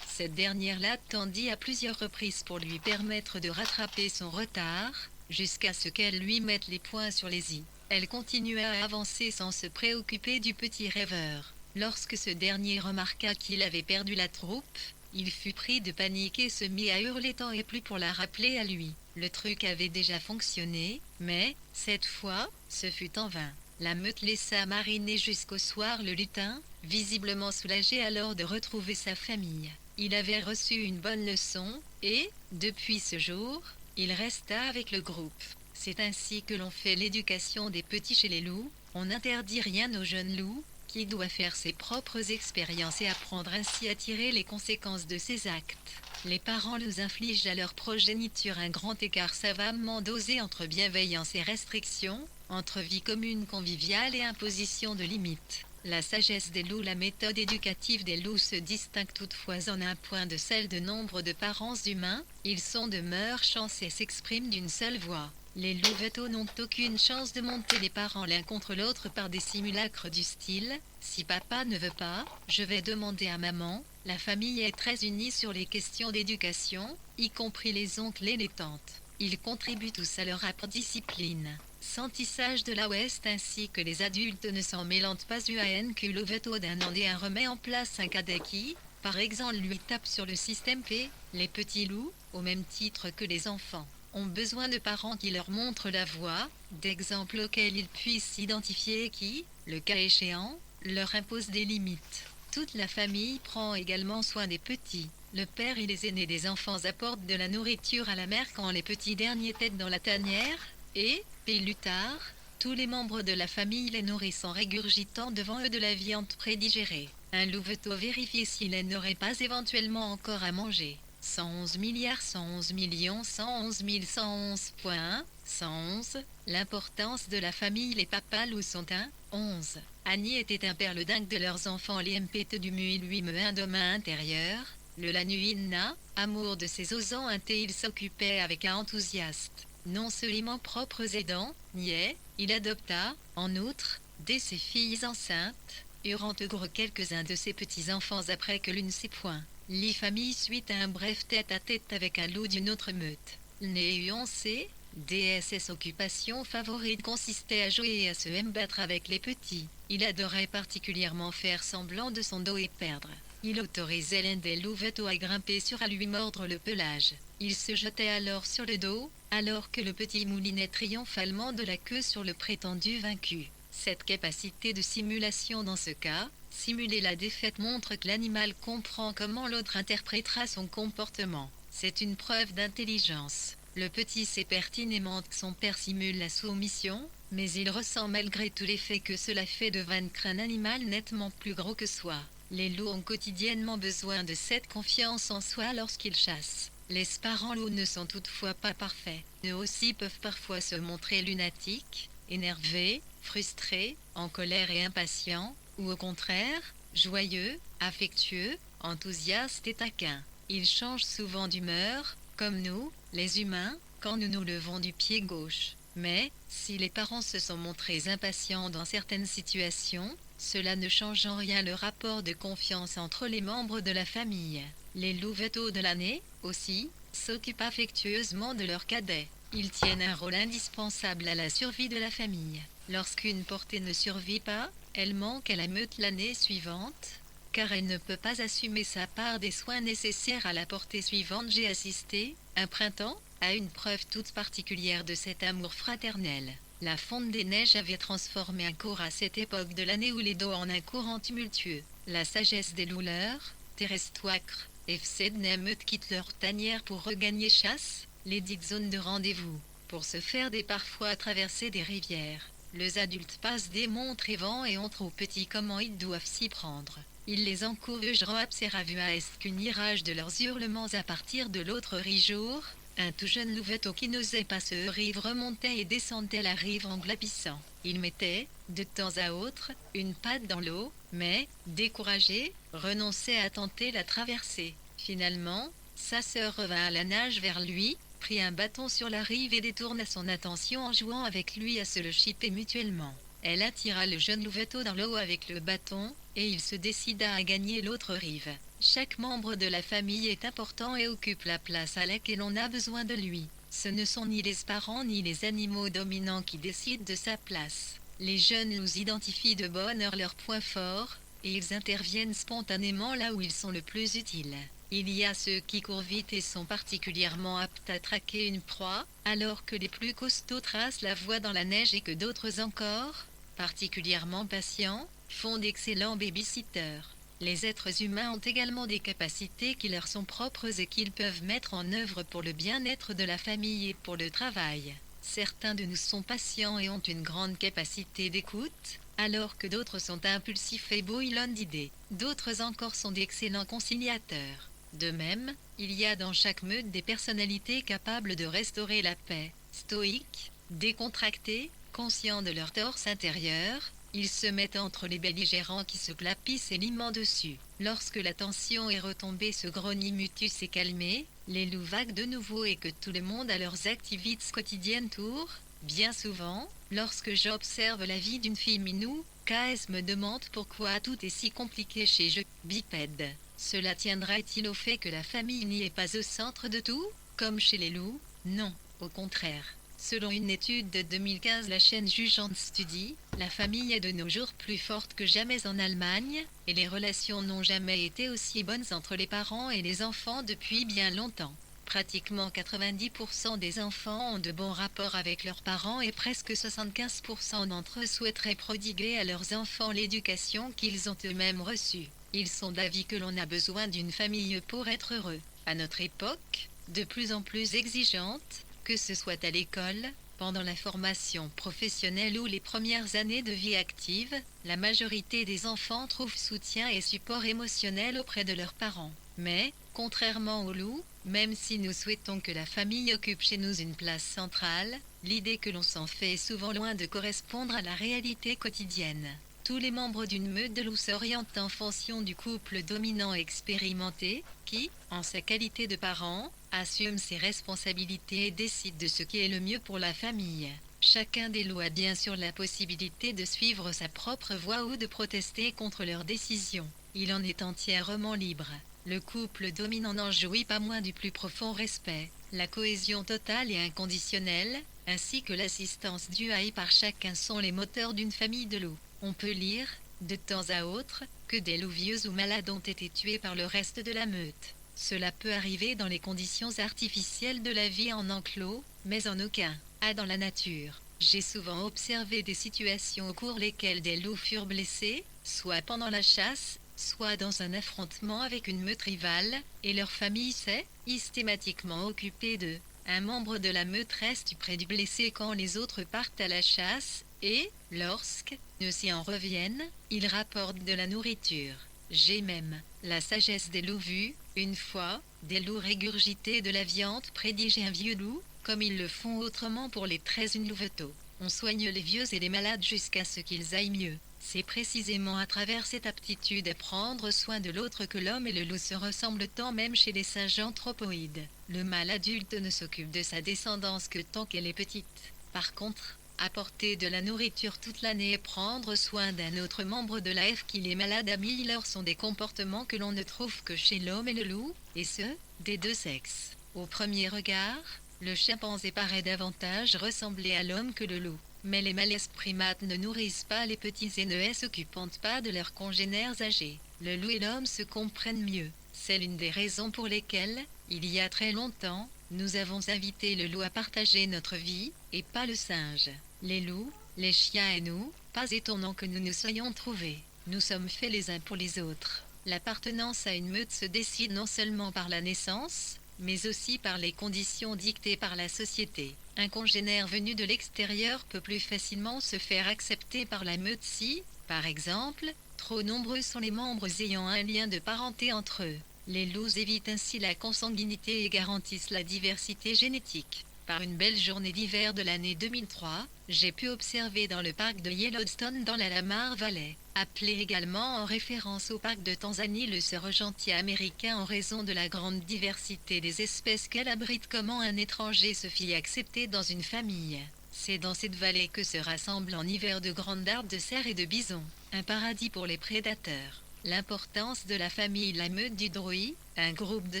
Cette dernière l'attendit à plusieurs reprises pour lui permettre de rattraper son retard, jusqu'à ce qu'elle lui mette les points sur les i. Elle continua à avancer sans se préoccuper du petit rêveur. Lorsque ce dernier remarqua qu'il avait perdu la troupe, Il fut pris de panique et se mit à hurler tant et plus pour la rappeler à lui. Le truc avait déjà fonctionné, mais, cette fois, ce fut en vain. La meute laissa mariner jusqu'au soir le lutin, visiblement soulagé alors de retrouver sa famille. Il avait reçu une bonne leçon, et, depuis ce jour, il resta avec le groupe. C'est ainsi que l'on fait l'éducation des petits chez les loups, on n'interdit rien aux jeunes loups, qui doit faire ses propres expériences et apprendre ainsi à tirer les conséquences de ses actes. Les parents loups infligent à leur progéniture un grand écart savamment dosé entre bienveillance et restriction, entre vie commune conviviale et imposition de limites. La sagesse des loups, la méthode éducative des loups se distingue toutefois en un point de celle de nombre de parents humains, ils sont de meilleure chance et s'expriment d'une seule voix. Les louveteaux n'ont aucune chance de monter les parents l'un contre l'autre par des simulacres du style « Si papa ne veut pas, je vais demander à maman ». La famille est très unie sur les questions d'éducation, y compris les oncles et les tantes. Ils contribuent tous à leur âpre discipline. Sans tissage de la ouest ainsi que les adultes ne s'en mêlant pas que louveteau d'un an et un remet en place un cadet qui, par exemple, lui tape sur le système P. Les petits loups, au même titre que les enfants, ont besoin de parents qui leur montrent la voie, d'exemples auxquels ils puissent s'identifier et qui, le cas échéant, leur imposent des limites. Toute la famille prend également soin des petits. Le père et les aînés des enfants apportent de la nourriture à la mère quand les petits derniers têtent dans la tanière, et, plus tard, tous les membres de la famille les nourrissent en régurgitant devant eux de la viande prédigérée. Un louveteau vérifie s'il n'aurait pas éventuellement encore à manger. 111 milliards 111 millions 111 111.1 111. L'importance de la famille. Les papas loups sont un 11. Annie était un père le dingue de leurs enfants. Les mpte du mu lui me un domaine intérieur. Le la nuit n'a, amour de ses osants un thé il s'occupait avec un enthousiaste. Non seulement propres aidants, niais, il adopta, en outre, dès ses filles enceintes, eurant gros quelques-uns de ses petits-enfants après que l'une s'est point. Les familles suite à un bref tête-à-tête avec un loup d'une autre meute. Néuancé, DSS occupation favorite consistait à jouer et à se battre avec les petits. Il adorait particulièrement faire semblant de son dos et perdre. Il autorisait l'un des louveteaux à grimper sur à lui mordre le pelage. Il se jetait alors sur le dos, alors que le petit moulinait triomphalement de la queue sur le prétendu vaincu. Cette capacité de simulation dans ce cas, simuler la défaite montre que l'animal comprend comment l'autre interprétera son comportement. C'est une preuve d'intelligence. Le petit sait pertinemment que son père simule la soumission, mais il ressent malgré tout l'effet que cela fait de vaincre un animal nettement plus gros que soi. Les loups ont quotidiennement besoin de cette confiance en soi lorsqu'ils chassent. Les parents loups ne sont toutefois pas parfaits. Eux aussi peuvent parfois se montrer lunatiques, énervés, frustrés, en colère et impatients, ou au contraire, joyeux, affectueux, enthousiastes et taquins. Ils changent souvent d'humeur, comme nous, les humains, quand nous nous levons du pied gauche. Mais, si les parents se sont montrés impatients dans certaines situations, cela ne change en rien le rapport de confiance entre les membres de la famille. Les louveteaux de l'année, aussi, s'occupent affectueusement de leurs cadets. Ils tiennent un rôle indispensable à la survie de la famille. Lorsqu'une portée ne survit pas, elle manque à la meute l'année suivante, car elle ne peut pas assumer sa part des soins nécessaires à la portée suivante. J'ai assisté, un printemps, à une preuve toute particulière de cet amour fraternel. La fonte des neiges avait transformé un cours à cette époque de l'année où les dos en un courant tumultueux. La sagesse des louleurs, terrestoacres, FC de meute quittent leur tanière pour regagner chasse, les dites zones de rendez-vous, pour se faire des parfois traverser des rivières. Les adultes passent des montres et vents et montrent aux petits comment ils doivent s'y prendre. Ils les encouragent à observer à est qu'un mirage de leurs hurlements à partir de l'autre rive. Un tout jeune louveteau qui n'osait pas se rive remontait et descendait la rive en glapissant. Il mettait, de temps à autre, une patte dans l'eau, mais, découragé, renonçait à tenter la traversée. Finalement, sa sœur revint à la nage vers lui, prit un bâton sur la rive et détourna son attention en jouant avec lui à se le chipper mutuellement. Elle attira le jeune louveteau dans l'eau avec le bâton, et il se décida à gagner l'autre rive. Chaque membre de la famille est important et occupe la place à laquelle on a besoin de lui. Ce ne sont ni les parents ni les animaux dominants qui décident de sa place. Les jeunes loups identifient de bonne heure leurs points forts, et ils interviennent spontanément là où ils sont le plus utiles. Il y a ceux qui courent vite et sont particulièrement aptes à traquer une proie, alors que les plus costauds tracent la voie dans la neige et que d'autres encore, particulièrement patients, font d'excellents babysitters. Les êtres humains ont également des capacités qui leur sont propres et qu'ils peuvent mettre en œuvre pour le bien-être de la famille et pour le travail. Certains de nous sont patients et ont une grande capacité d'écoute, alors que d'autres sont impulsifs et bouillonnent d'idées. D'autres encore sont d'excellents conciliateurs. De même, il y a dans chaque meute des personnalités capables de restaurer la paix. Stoïques, décontractés, conscients de leur torse intérieur, ils se mettent entre les belligérants qui se glapissent et liment dessus. Lorsque la tension est retombée, ce grognimutus est calmé, les loups vaguent de nouveau et que tout le monde a leurs activités quotidiennes tour. Bien souvent, lorsque j'observe la vie d'une fille minou, KS me demande pourquoi tout est si compliqué chez je bipède. Cela tiendra-t-il au fait que la famille n'y est pas au centre de tout, comme chez les loups? Non, au contraire. Selon une étude de 2015, la chaîne Jugeant Study, la famille est de nos jours plus forte que jamais en Allemagne, et les relations n'ont jamais été aussi bonnes entre les parents et les enfants depuis bien longtemps. Pratiquement 90% des enfants ont de bons rapports avec leurs parents et presque 75% d'entre eux souhaiteraient prodiguer à leurs enfants l'éducation qu'ils ont eux-mêmes reçue. Ils sont d'avis que l'on a besoin d'une famille pour être heureux. À notre époque, de plus en plus exigeante, que ce soit à l'école, pendant la formation professionnelle ou les premières années de vie active, la majorité des enfants trouvent soutien et support émotionnel auprès de leurs parents. Mais, contrairement aux loups, même si nous souhaitons que la famille occupe chez nous une place centrale, l'idée que l'on s'en fait est souvent loin de correspondre à la réalité quotidienne. Tous les membres d'une meute de loups s'orientent en fonction du couple dominant expérimenté, qui, en sa qualité de parent, assume ses responsabilités et décide de ce qui est le mieux pour la famille. Chacun des loups a bien sûr la possibilité de suivre sa propre voie ou de protester contre leurs décisions. Il en est entièrement libre. Le couple dominant n'en jouit pas moins du plus profond respect. La cohésion totale et inconditionnelle, ainsi que l'assistance due par chacun sont les moteurs d'une famille de loups. On peut lire, de temps à autre, que des loups vieux ou malades ont été tués par le reste de la meute. Cela peut arriver dans les conditions artificielles de la vie en enclos, mais en aucun cas dans la nature. J'ai souvent observé des situations au cours desquelles des loups furent blessés, soit pendant la chasse, soit dans un affrontement avec une meute rivale, et leur famille s'est systématiquement occupée d'eux. Un membre de la meute reste près du blessé quand les autres partent à la chasse, et, lorsque nous s'y en reviennent, ils rapportent de la nourriture. J'ai même la sagesse des loups vu, une fois, des loups régurgiter de la viande prédiger un vieux loup, comme ils le font autrement pour les 13 louveteaux. On soigne les vieux et les malades jusqu'à ce qu'ils aillent mieux. C'est précisément à travers cette aptitude à prendre soin de l'autre que l'homme et le loup se ressemblent tant même chez les singes anthropoïdes. Le mâle adulte ne s'occupe de sa descendance que tant qu'elle est petite. Par contre, apporter de la nourriture toute l'année et prendre soin d'un autre membre de la F qu'il est malade à mi-heure sont des comportements que l'on ne trouve que chez l'homme et le loup, et ce, des deux sexes. Au premier regard, le chimpanzé paraît davantage ressembler à l'homme que le loup. Mais les mâles primates ne nourrissent pas les petits et ne s'occupent pas de leurs congénères âgés. Le loup et l'homme se comprennent mieux. C'est l'une des raisons pour lesquelles, il y a très longtemps, nous avons invité le loup à partager notre vie, et pas le singe. Les loups, les chiens et nous, pas étonnant que nous nous soyons trouvés. Nous sommes faits les uns pour les autres. L'appartenance à une meute se décide non seulement par la naissance, mais aussi par les conditions dictées par la société. Un congénère venu de l'extérieur peut plus facilement se faire accepter par la meute si, par exemple, trop nombreux sont les membres ayant un lien de parenté entre eux. Les loups évitent ainsi la consanguinité et garantissent la diversité génétique. Par une belle journée d'hiver de l'année 2003, j'ai pu observer dans le parc de Yellowstone dans la Lamar Valley, appelé également en référence au parc de Tanzanie le cerf gentil américain en raison de la grande diversité des espèces qu'elle abrite, comment un étranger se fit accepter dans une famille. C'est dans cette vallée que se rassemblent en hiver de grandes arbres de cerfs et de bisons, un paradis pour les prédateurs. L'importance de la famille la meute du Druy, un groupe de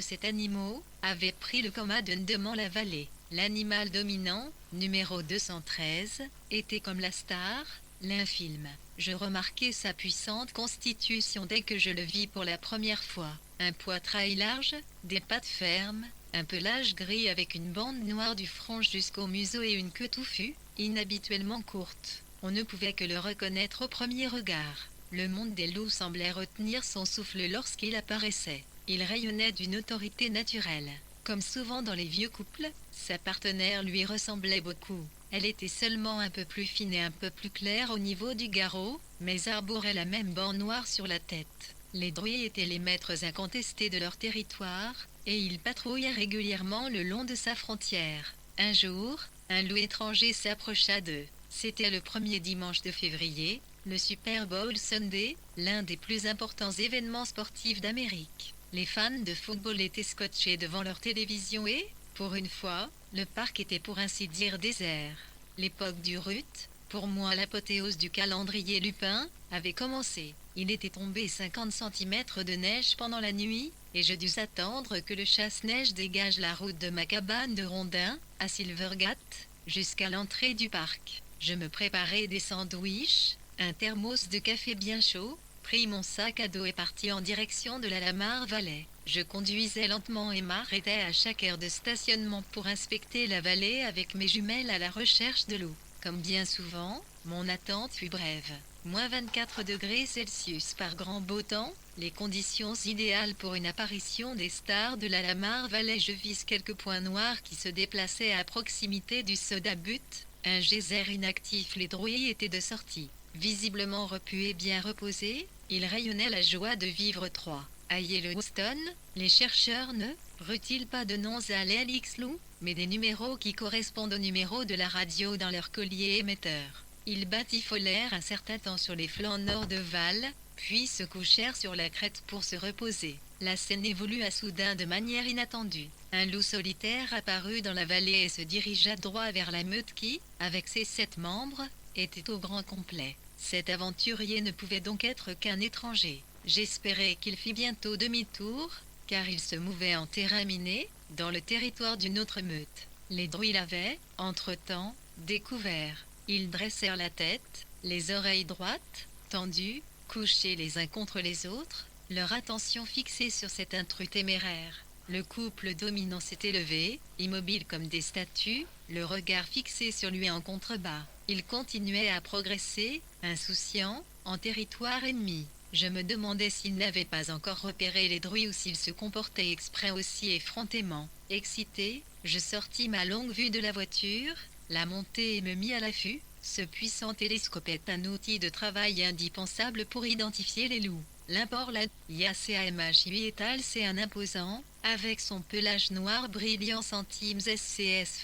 7 animaux, avait pris le commandement la vallée. L'animal dominant, numéro 213, était comme la star, l'infime. Je remarquai sa puissante constitution dès que je le vis pour la première fois. Un poitrail large, des pattes fermes, un pelage gris avec une bande noire du front jusqu'au museau et une queue touffue, inhabituellement courte. On ne pouvait que le reconnaître au premier regard. Le monde des loups semblait retenir son souffle lorsqu'il apparaissait. Il rayonnait d'une autorité naturelle. Comme souvent dans les vieux couples, sa partenaire lui ressemblait beaucoup. Elle était seulement un peu plus fine et un peu plus claire au niveau du garrot, mais arborait la même bande noire sur la tête. Les druides étaient les maîtres incontestés de leur territoire, et ils patrouillaient régulièrement le long de sa frontière. Un jour, un loup étranger s'approcha d'eux. C'était le premier dimanche de février, le Super Bowl Sunday, l'un des plus importants événements sportifs d'Amérique. Les fans de football étaient scotchés devant leur télévision et, pour une fois, le parc était pour ainsi dire désert. L'époque du rut, pour moi l'apothéose du calendrier lupin, avait commencé. Il était tombé 50 cm de neige pendant la nuit, et je dus attendre que le chasse-neige dégage la route de ma cabane de Rondin, à Silvergate, jusqu'à l'entrée du parc. Je me préparai des sandwichs, un thermos de café bien chaud, pris mon sac à dos et partis en direction de la Lamar Valley. Je conduisais lentement et m'arrêtais à chaque aire de stationnement pour inspecter la vallée avec mes jumelles à la recherche de loups. Comme bien souvent, mon attente fut brève. Moins 24 degrés Celsius par grand beau temps, les conditions idéales pour une apparition des stars de la Lamar Valley. Je vise quelques points noirs qui se déplaçaient à proximité du soda butte, un geyser inactif. Les druides étaient de sortie. Visiblement repus et bien reposés, ils rayonnaient la joie de vivre. 3. À Yellowstone, les chercheurs ne ruent-ils pas de noms à l'Elix-Loup, mais des numéros qui correspondent aux numéros de la radio dans leur collier émetteur. Ils batifolèrent un certain temps sur les flancs nord de Val, puis se couchèrent sur la crête pour se reposer. La scène évolua soudain de manière inattendue. Un loup solitaire apparut dans la vallée et se dirigea droit vers la meute qui, avec ses 7 membres, était au grand complet. Cet aventurier ne pouvait donc être qu'un étranger. J'espérais qu'il fît bientôt demi-tour, car il se mouvait en terrain miné, dans le territoire d'une autre meute. Les druides l'avaient, entre-temps, découvert. Ils dressèrent la tête, les oreilles droites, tendues, couchés les uns contre les autres, leur attention fixée sur cet intrus téméraire. Le couple dominant s'était levé, immobile comme des statues, le regard fixé sur lui en contrebas. Il continuait à progresser, insouciant, en territoire ennemi. Je me demandais s'il n'avait pas encore repéré les druides ou s'il se comportait exprès aussi effrontément. Excité, je sortis ma longue vue de la voiture, la montai et me mis à l'affût. Ce puissant télescope est un outil de travail indispensable pour identifier les loups. L'import la IACAMH8 c'est un imposant, avec son pelage noir brillant centimes SCS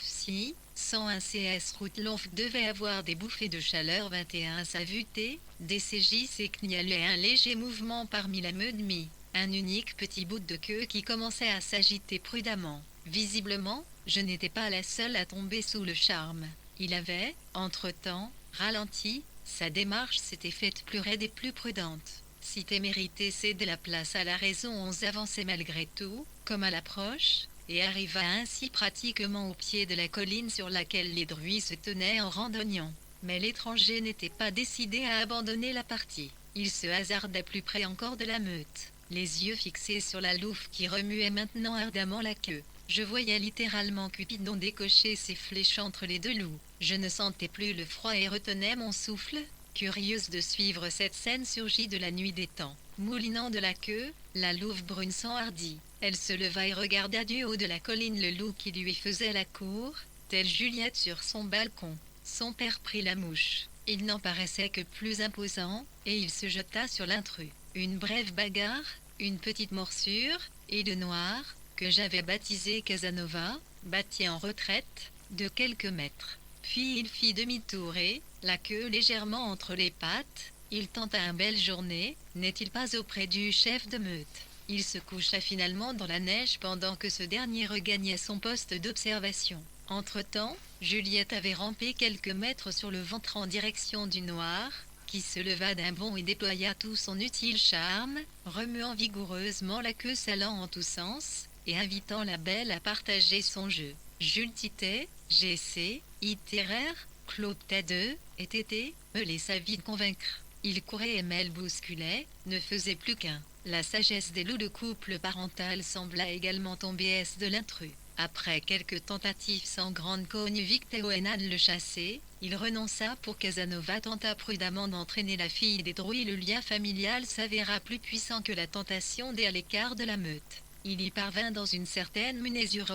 101 CS Routelonf devait avoir des bouffées de chaleur 21 SAVUT, DCJ s'écnialait un léger mouvement parmi la meute mi, un unique petit bout de queue qui commençait à s'agiter prudemment. Visiblement, je n'étais pas la seule à tomber sous le charme. Il avait, entre-temps, ralenti, sa démarche s'était faite plus raide et plus prudente. Si témérité cédait la place à la raison, on s'avançait malgré tout, comme à l'approche, et arriva ainsi pratiquement au pied de la colline sur laquelle les druides se tenaient en randonnant. Mais l'étranger n'était pas décidé à abandonner la partie. Il se hasarda plus près encore de la meute, les yeux fixés sur la louve qui remuait maintenant ardemment la queue. Je voyais littéralement Cupidon décocher ses flèches entre les deux loups. Je ne sentais plus le froid et retenais mon souffle, curieuse de suivre cette scène surgie de la nuit des temps. Moulinant de la queue, la louve brune s'enhardit. Elle se leva et regarda du haut de la colline le loup qui lui faisait la cour, telle Juliette sur son balcon. Son père prit la mouche. Il n'en paraissait que plus imposant, et il se jeta sur l'intrus. Une brève bagarre, une petite morsure, et le noir, que j'avais baptisé Casanova, battit en retraite, de quelques mètres. Puis il fit demi-tour et, la queue légèrement entre les pattes, il tenta une belle journée, n'est-il pas auprès du chef de meute. Il se coucha finalement dans la neige pendant que ce dernier regagnait son poste d'observation. Entre-temps, Juliette avait rampé quelques mètres sur le ventre en direction du noir, qui se leva d'un bond et déploya tout son utile charme, remuant vigoureusement la queue salant en tous sens, et invitant la belle à partager son jeu. Jules Titet, GC, Itinéraire, Claude Tadeux, Tété, les sa vie de convaincre. Il courait et Mel bousculait, ne faisait plus qu'un. La sagesse des loups de couple parental sembla également tomber de l'intrus. Après quelques tentatives sans grande convicte Oenan le chasser, il renonça pour Casanova tenta prudemment d'entraîner la fille des druides. Le lien familial s'avéra plus puissant que la tentation d'être à l'écart de la meute. Il y parvint dans une certaine mesure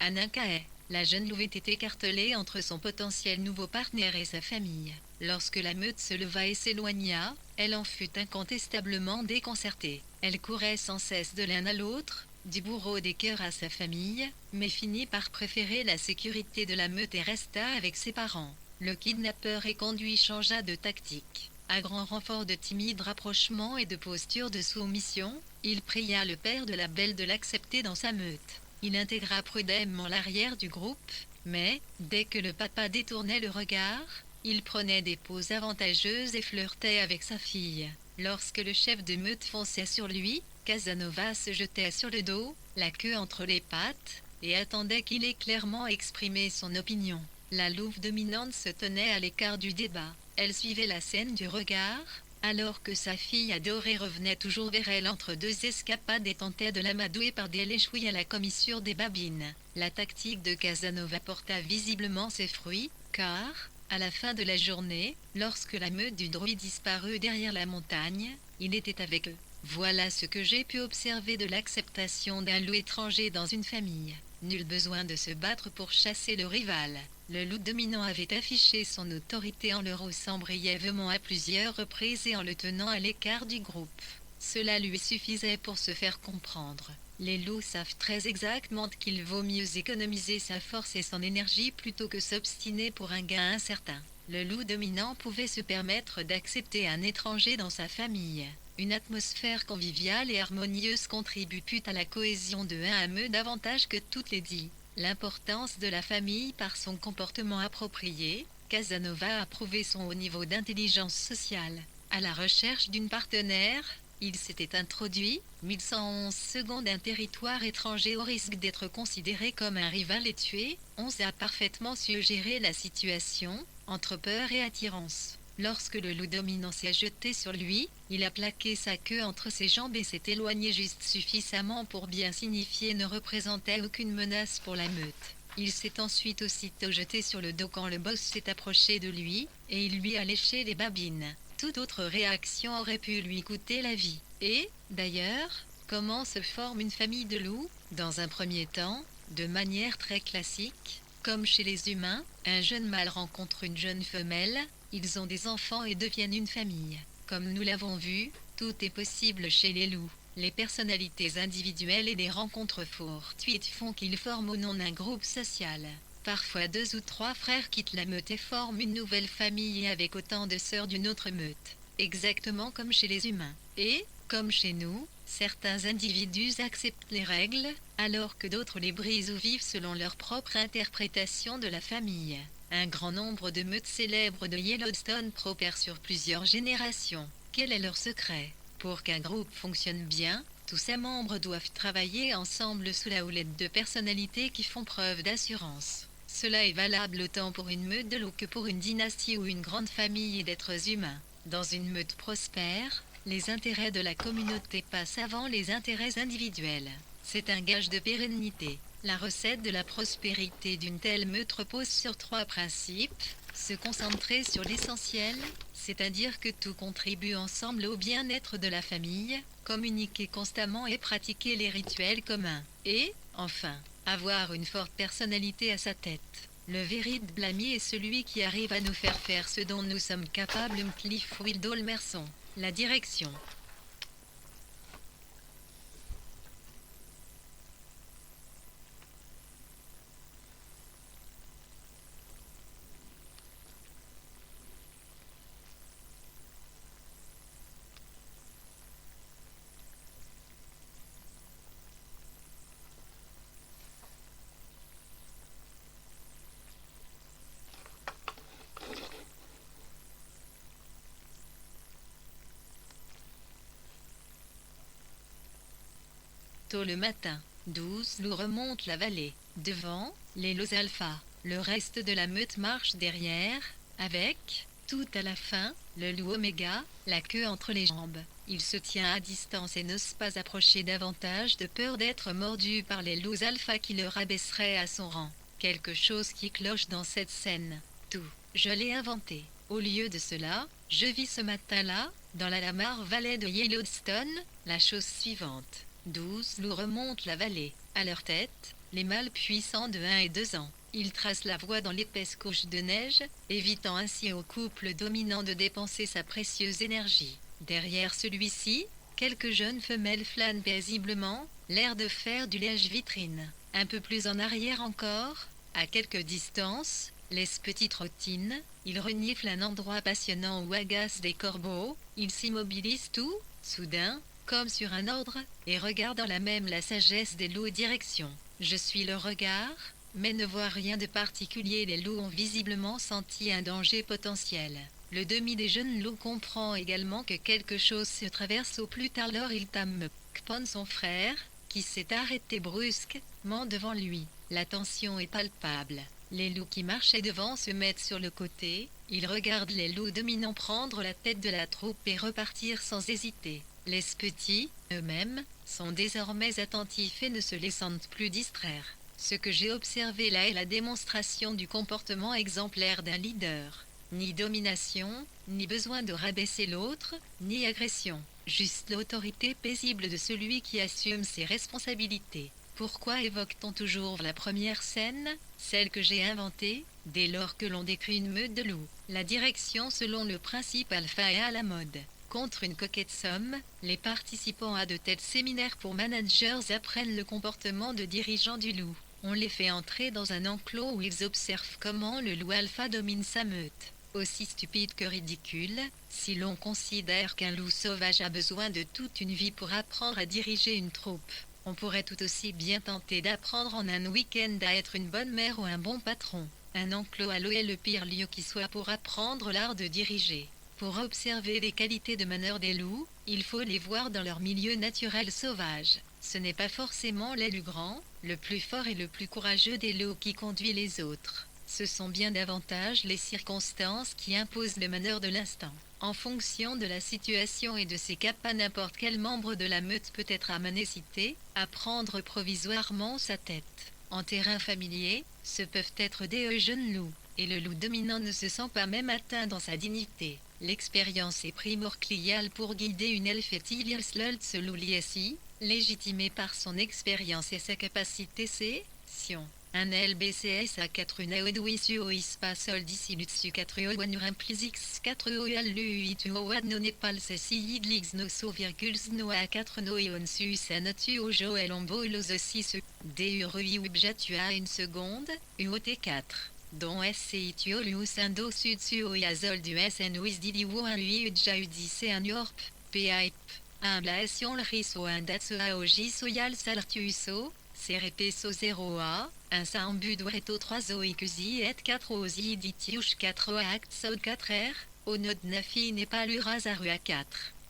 à Nankae. La jeune louve était écartelée entre son potentiel nouveau partenaire et sa famille. Lorsque la meute se leva et s'éloigna, elle en fut incontestablement déconcertée. Elle courait sans cesse de l'un à l'autre, du bourreau des cœurs à sa famille, mais finit par préférer la sécurité de la meute et resta avec ses parents. Le kidnappeur et conduit changea de tactique. À grand renfort de timides rapprochements et de postures de soumission, il pria le père de la belle de l'accepter dans sa meute. Il intégra prudemment l'arrière du groupe, mais, dès que le papa détournait le regard, il prenait des poses avantageuses et flirtait avec sa fille. Lorsque le chef de meute fonçait sur lui, Casanova se jetait sur le dos, la queue entre les pattes, et attendait qu'il ait clairement exprimé son opinion. La louve dominante se tenait à l'écart du débat. Elle suivait la scène du regard, alors que sa fille adorée revenait toujours vers elle entre deux escapades et tentait de l'amadouer par des léchouilles à la commissure des babines. La tactique de Casanova porta visiblement ses fruits, car, à la fin de la journée, lorsque la meute du druide disparut derrière la montagne, il était avec eux. Voilà ce que j'ai pu observer de l'acceptation d'un loup étranger dans une famille. Nul besoin de se battre pour chasser le rival. Le loup dominant avait affiché son autorité en le rehaussant brièvement à plusieurs reprises et en le tenant à l'écart du groupe. Cela lui suffisait pour se faire comprendre. Les loups savent très exactement qu'il vaut mieux économiser sa force et son énergie plutôt que s'obstiner pour un gain incertain. Le loup dominant pouvait se permettre d'accepter un étranger dans sa famille. Une atmosphère conviviale et harmonieuse contribue à la cohésion de un hameau davantage que toutes les dix. L'importance de la famille par son comportement approprié, Casanova a prouvé son haut niveau d'intelligence sociale. À la recherche d'une partenaire, il s'était introduit, 1111 secondes un territoire étranger au risque d'être considéré comme un rival et tué. On a parfaitement su gérer la situation, entre peur et attirance. Lorsque le loup dominant s'est jeté sur lui, il a plaqué sa queue entre ses jambes et s'est éloigné juste suffisamment pour bien signifier ne représentait aucune menace pour la meute. Il s'est ensuite aussitôt jeté sur le dos quand le boss s'est approché de lui, et il lui a léché les babines. Toute autre réaction aurait pu lui coûter la vie. Et, d'ailleurs, comment se forme une famille de loups? Dans un premier temps, de manière très classique, comme chez les humains, un jeune mâle rencontre une jeune femelle, ils ont des enfants et deviennent une famille. Comme nous l'avons vu, tout est possible chez les loups. Les personnalités individuelles et des rencontres fortuites font qu'ils forment au nom d'un groupe social. Parfois 2 ou 3 frères quittent la meute et forment une nouvelle famille avec autant de sœurs d'une autre meute. Exactement comme chez les humains. Et, comme chez nous, certains individus acceptent les règles, alors que d'autres les brisent ou vivent selon leur propre interprétation de la famille. Un grand nombre de meutes célèbres de Yellowstone prospèrent sur plusieurs générations. Quel est leur secret? Pour qu'un groupe fonctionne bien, tous ses membres doivent travailler ensemble sous la houlette de personnalités qui font preuve d'assurance. Cela est valable autant pour une meute de loups que pour une dynastie ou une grande famille d'êtres humains. Dans une meute prospère, les intérêts de la communauté passent avant les intérêts individuels. C'est un gage de pérennité. La recette de la prospérité d'une telle meute repose sur 3 principes. Se concentrer sur l'essentiel, c'est-à-dire que tout contribue ensemble au bien-être de la famille, communiquer constamment et pratiquer les rituels communs. Et, enfin, avoir une forte personnalité à sa tête. Le véritable ami est celui qui arrive à nous faire ce dont nous sommes capables. Cliff Wildolmerson. La direction. Tôt le matin, 12 loups remontent la vallée. Devant, les loups alpha. Le reste de la meute marche derrière, avec, tout à la fin, le loup oméga, la queue entre les jambes. Il se tient à distance et n'ose pas approcher davantage de peur d'être mordu par les loups alpha qui le rabaisseraient à son rang. Quelque chose qui cloche dans cette scène. Tout, je l'ai inventé. Au lieu de cela, je vis ce matin-là, dans la Lamar Valley de Yellowstone, la chose suivante. 12 loups remontent la vallée. À leur tête, les mâles puissants de 1 et 2 ans. Ils tracent la voie dans l'épaisse couche de neige, évitant ainsi au couple dominant de dépenser sa précieuse énergie. Derrière celui-ci, quelques jeunes femelles flânent paisiblement, l'air de faire du lèche-vitrine. Un peu plus en arrière encore, à quelque distance, laisse petite routine, ils reniflent un endroit passionnant où agacent des corbeaux, ils s'immobilisent tout, soudain, comme sur un ordre, et regardent en la même la sagesse des loups et direction. Je suis le regard, mais ne vois rien de particulier. Les loups ont visiblement senti un danger potentiel. Le demi des jeunes loups comprend également que quelque chose se traverse au plus tard. Alors il tame Kpon son frère, qui s'est arrêté brusquement devant lui. La tension est palpable. Les loups qui marchaient devant se mettent sur le côté, ils regardent les loups dominants prendre la tête de la troupe et repartir sans hésiter. Les petits, eux-mêmes, sont désormais attentifs et ne se laissent plus distraire. Ce que j'ai observé là est la démonstration du comportement exemplaire d'un leader. Ni domination, ni besoin de rabaisser l'autre, ni agression. Juste l'autorité paisible de celui qui assume ses responsabilités. Pourquoi évoque-t-on toujours la première scène, celle que j'ai inventée, dès lors que l'on décrit une meute de loups? La direction selon le principe alpha est à la mode. Contre une coquette somme, les participants à de tels séminaires pour managers apprennent le comportement de dirigeants du loup. On les fait entrer dans un enclos où ils observent comment le loup alpha domine sa meute. Aussi stupide que ridicule, si l'on considère qu'un loup sauvage a besoin de toute une vie pour apprendre à diriger une troupe. On pourrait tout aussi bien tenter d'apprendre en un week-end à être une bonne mère ou un bon patron. Un enclos à l'eau est le pire lieu qui soit pour apprendre l'art de diriger. Pour observer les qualités de meneur des loups, il faut les voir dans leur milieu naturel sauvage. Ce n'est pas forcément l'élu grand, le plus fort et le plus courageux des loups qui conduit les autres. Ce sont bien davantage les circonstances qui imposent le meneur de l'instant. En fonction de la situation et de ses capacités, n'importe quel membre de la meute peut être amené à prendre provisoirement sa tête. En terrain familier, ce peuvent être des jeunes loups, et le loup dominant ne se sent pas même atteint dans sa dignité. L'expérience est primordiale pour guider une elfetilier ce loup liesi, légitimé par son expérience et sa capacité Sion. Un LBCS à 4 Naoduisio Ispasol Disilutsu 4 Owanur Implisix 4 Oalu Oad no Nepal Cecilidlix no So virgules no a 4 Noeon Sus Anatu Joel Ombo Los 6 DURUI Ubjatu à une seconde, UOT 4. Dont SCI Tuolus Indo Sud Suoyazol du SN Wisdiliwo 1 Lui Udja Udice un Yorp, PAIP, un Blasion Riso un Datsoa Oji Soyal Salartuso. Cerepeso 0A, un Sambudoureto 3 Oikusi et 4 Ozi Ditiush 4 Act Sod 4R, Onod Nafi Népalura Zarua 4.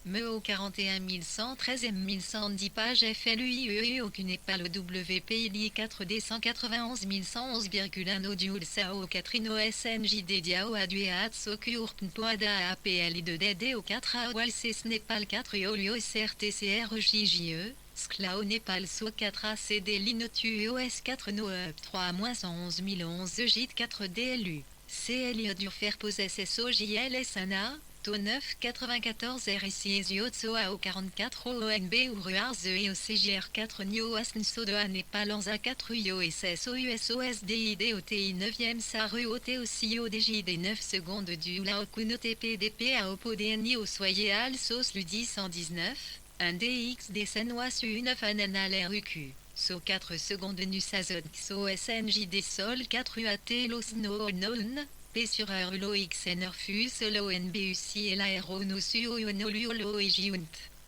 Meo 41 113 M 1110 page FLUIEU aucune Népal WPILI 4D 191 111,1 Odioul Sao 4 Ino SNJD Diao Adueat Sokurpn Poada APLI 2 DD au 4 Awalses Népal 4 Yolio SRTCRJJE. Sclao Népal So 4 ACD Linotu OS 4 Noep 3 111 011 Git 4 DLU. CLI dur faire poser SOJLSANA, To 9 94 RSI Eziotso AO 44 ONB ou Ruarze et OCGR 4 Nio Asnso de A Népal Anza 4 UO SSO USOSDID OTI 9e SARU OT OCIO DJD 9 secondes du Laokuno TPDP à Oppo DNI au Soyer Al Sos Ludi 119. Un DX des Sanois su 9 Ananal RUQ. So 4 secondes Nusazod So SNJD Sol 4 UAT Los No Non. P sur Rulo XN Refus LONBUCI et l'Aéro No Suo Noluolo et Jiunt.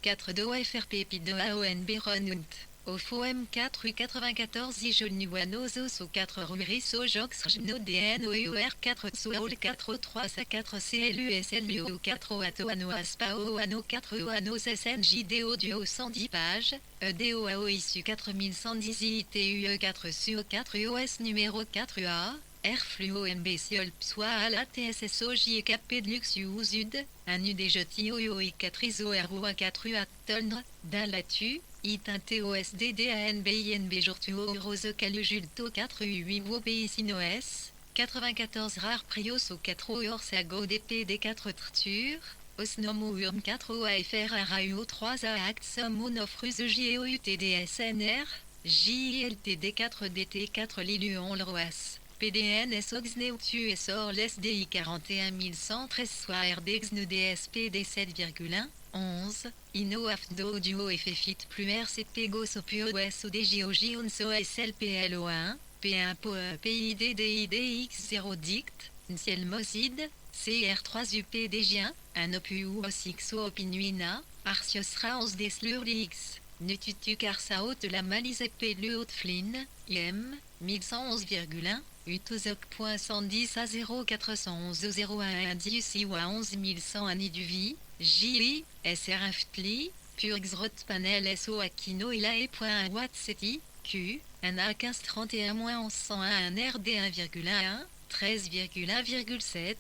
4 de OFRP Pi de AONB Ronunt. Ofo M4 U94 Ijonuanozo So 4 Ruriso Jox Rjno DNOUR 4 Soul 4 3 Sa 4 CLUSLU 4 Oatoano Aspao Ano 4 Oanos SNJDO Duo 110 pages, EDOAO issu 4110 ITUE 4 SUO 4 US numéro 4 UA, Airfluo mbciol psoa ala tssoji ekp de luxiusud, un udejotio yo et 4 iso r 4 u tondre, d'un latu, itin tosddanbinb jourtuo rose calujulto 4 u8 wobéicinoes, 94 rares prios au 4 orsago dpd 4 trture, osnomo urm 4 oafr rauo 3 act somonofruse geoutdsnr, JILTD 4 DT 4 Liluon Leroas, PDNS Oxneutu SOR LSDI 41113 soit RDXNE DSPD 7,1, 11, Inno AFDO Duo FFIT plus RCP GOSOPUO SODGOJ UNSO SLPLO1, P1 POE PIDDIDX 0 DICT, Nsiel Mosid, CR3UPDG1, un OPU OSXO Opinuina, Arciosra 11 Deslurlix. Nututu Carsa haute la malise P. haute Flynn, IM, 1111,1, Utozoc.110 à 0411 01 10 Iwa 11100 Aniduvi, JI, SRF Tli, Purxrot Panel SO Aquino Ilae.1 Watt Seti, Q, un A1531-1101 un RD 1,1, 13,1,7,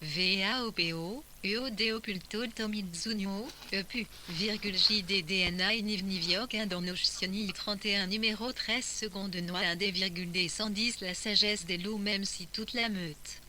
VAOPO, UODO Pultol Tomizunio, EPU, JDDNA Nivnivioc Indonotioni 31 numéro 13 seconde noix 1D, 110 la sagesse des loups même si toute la meute.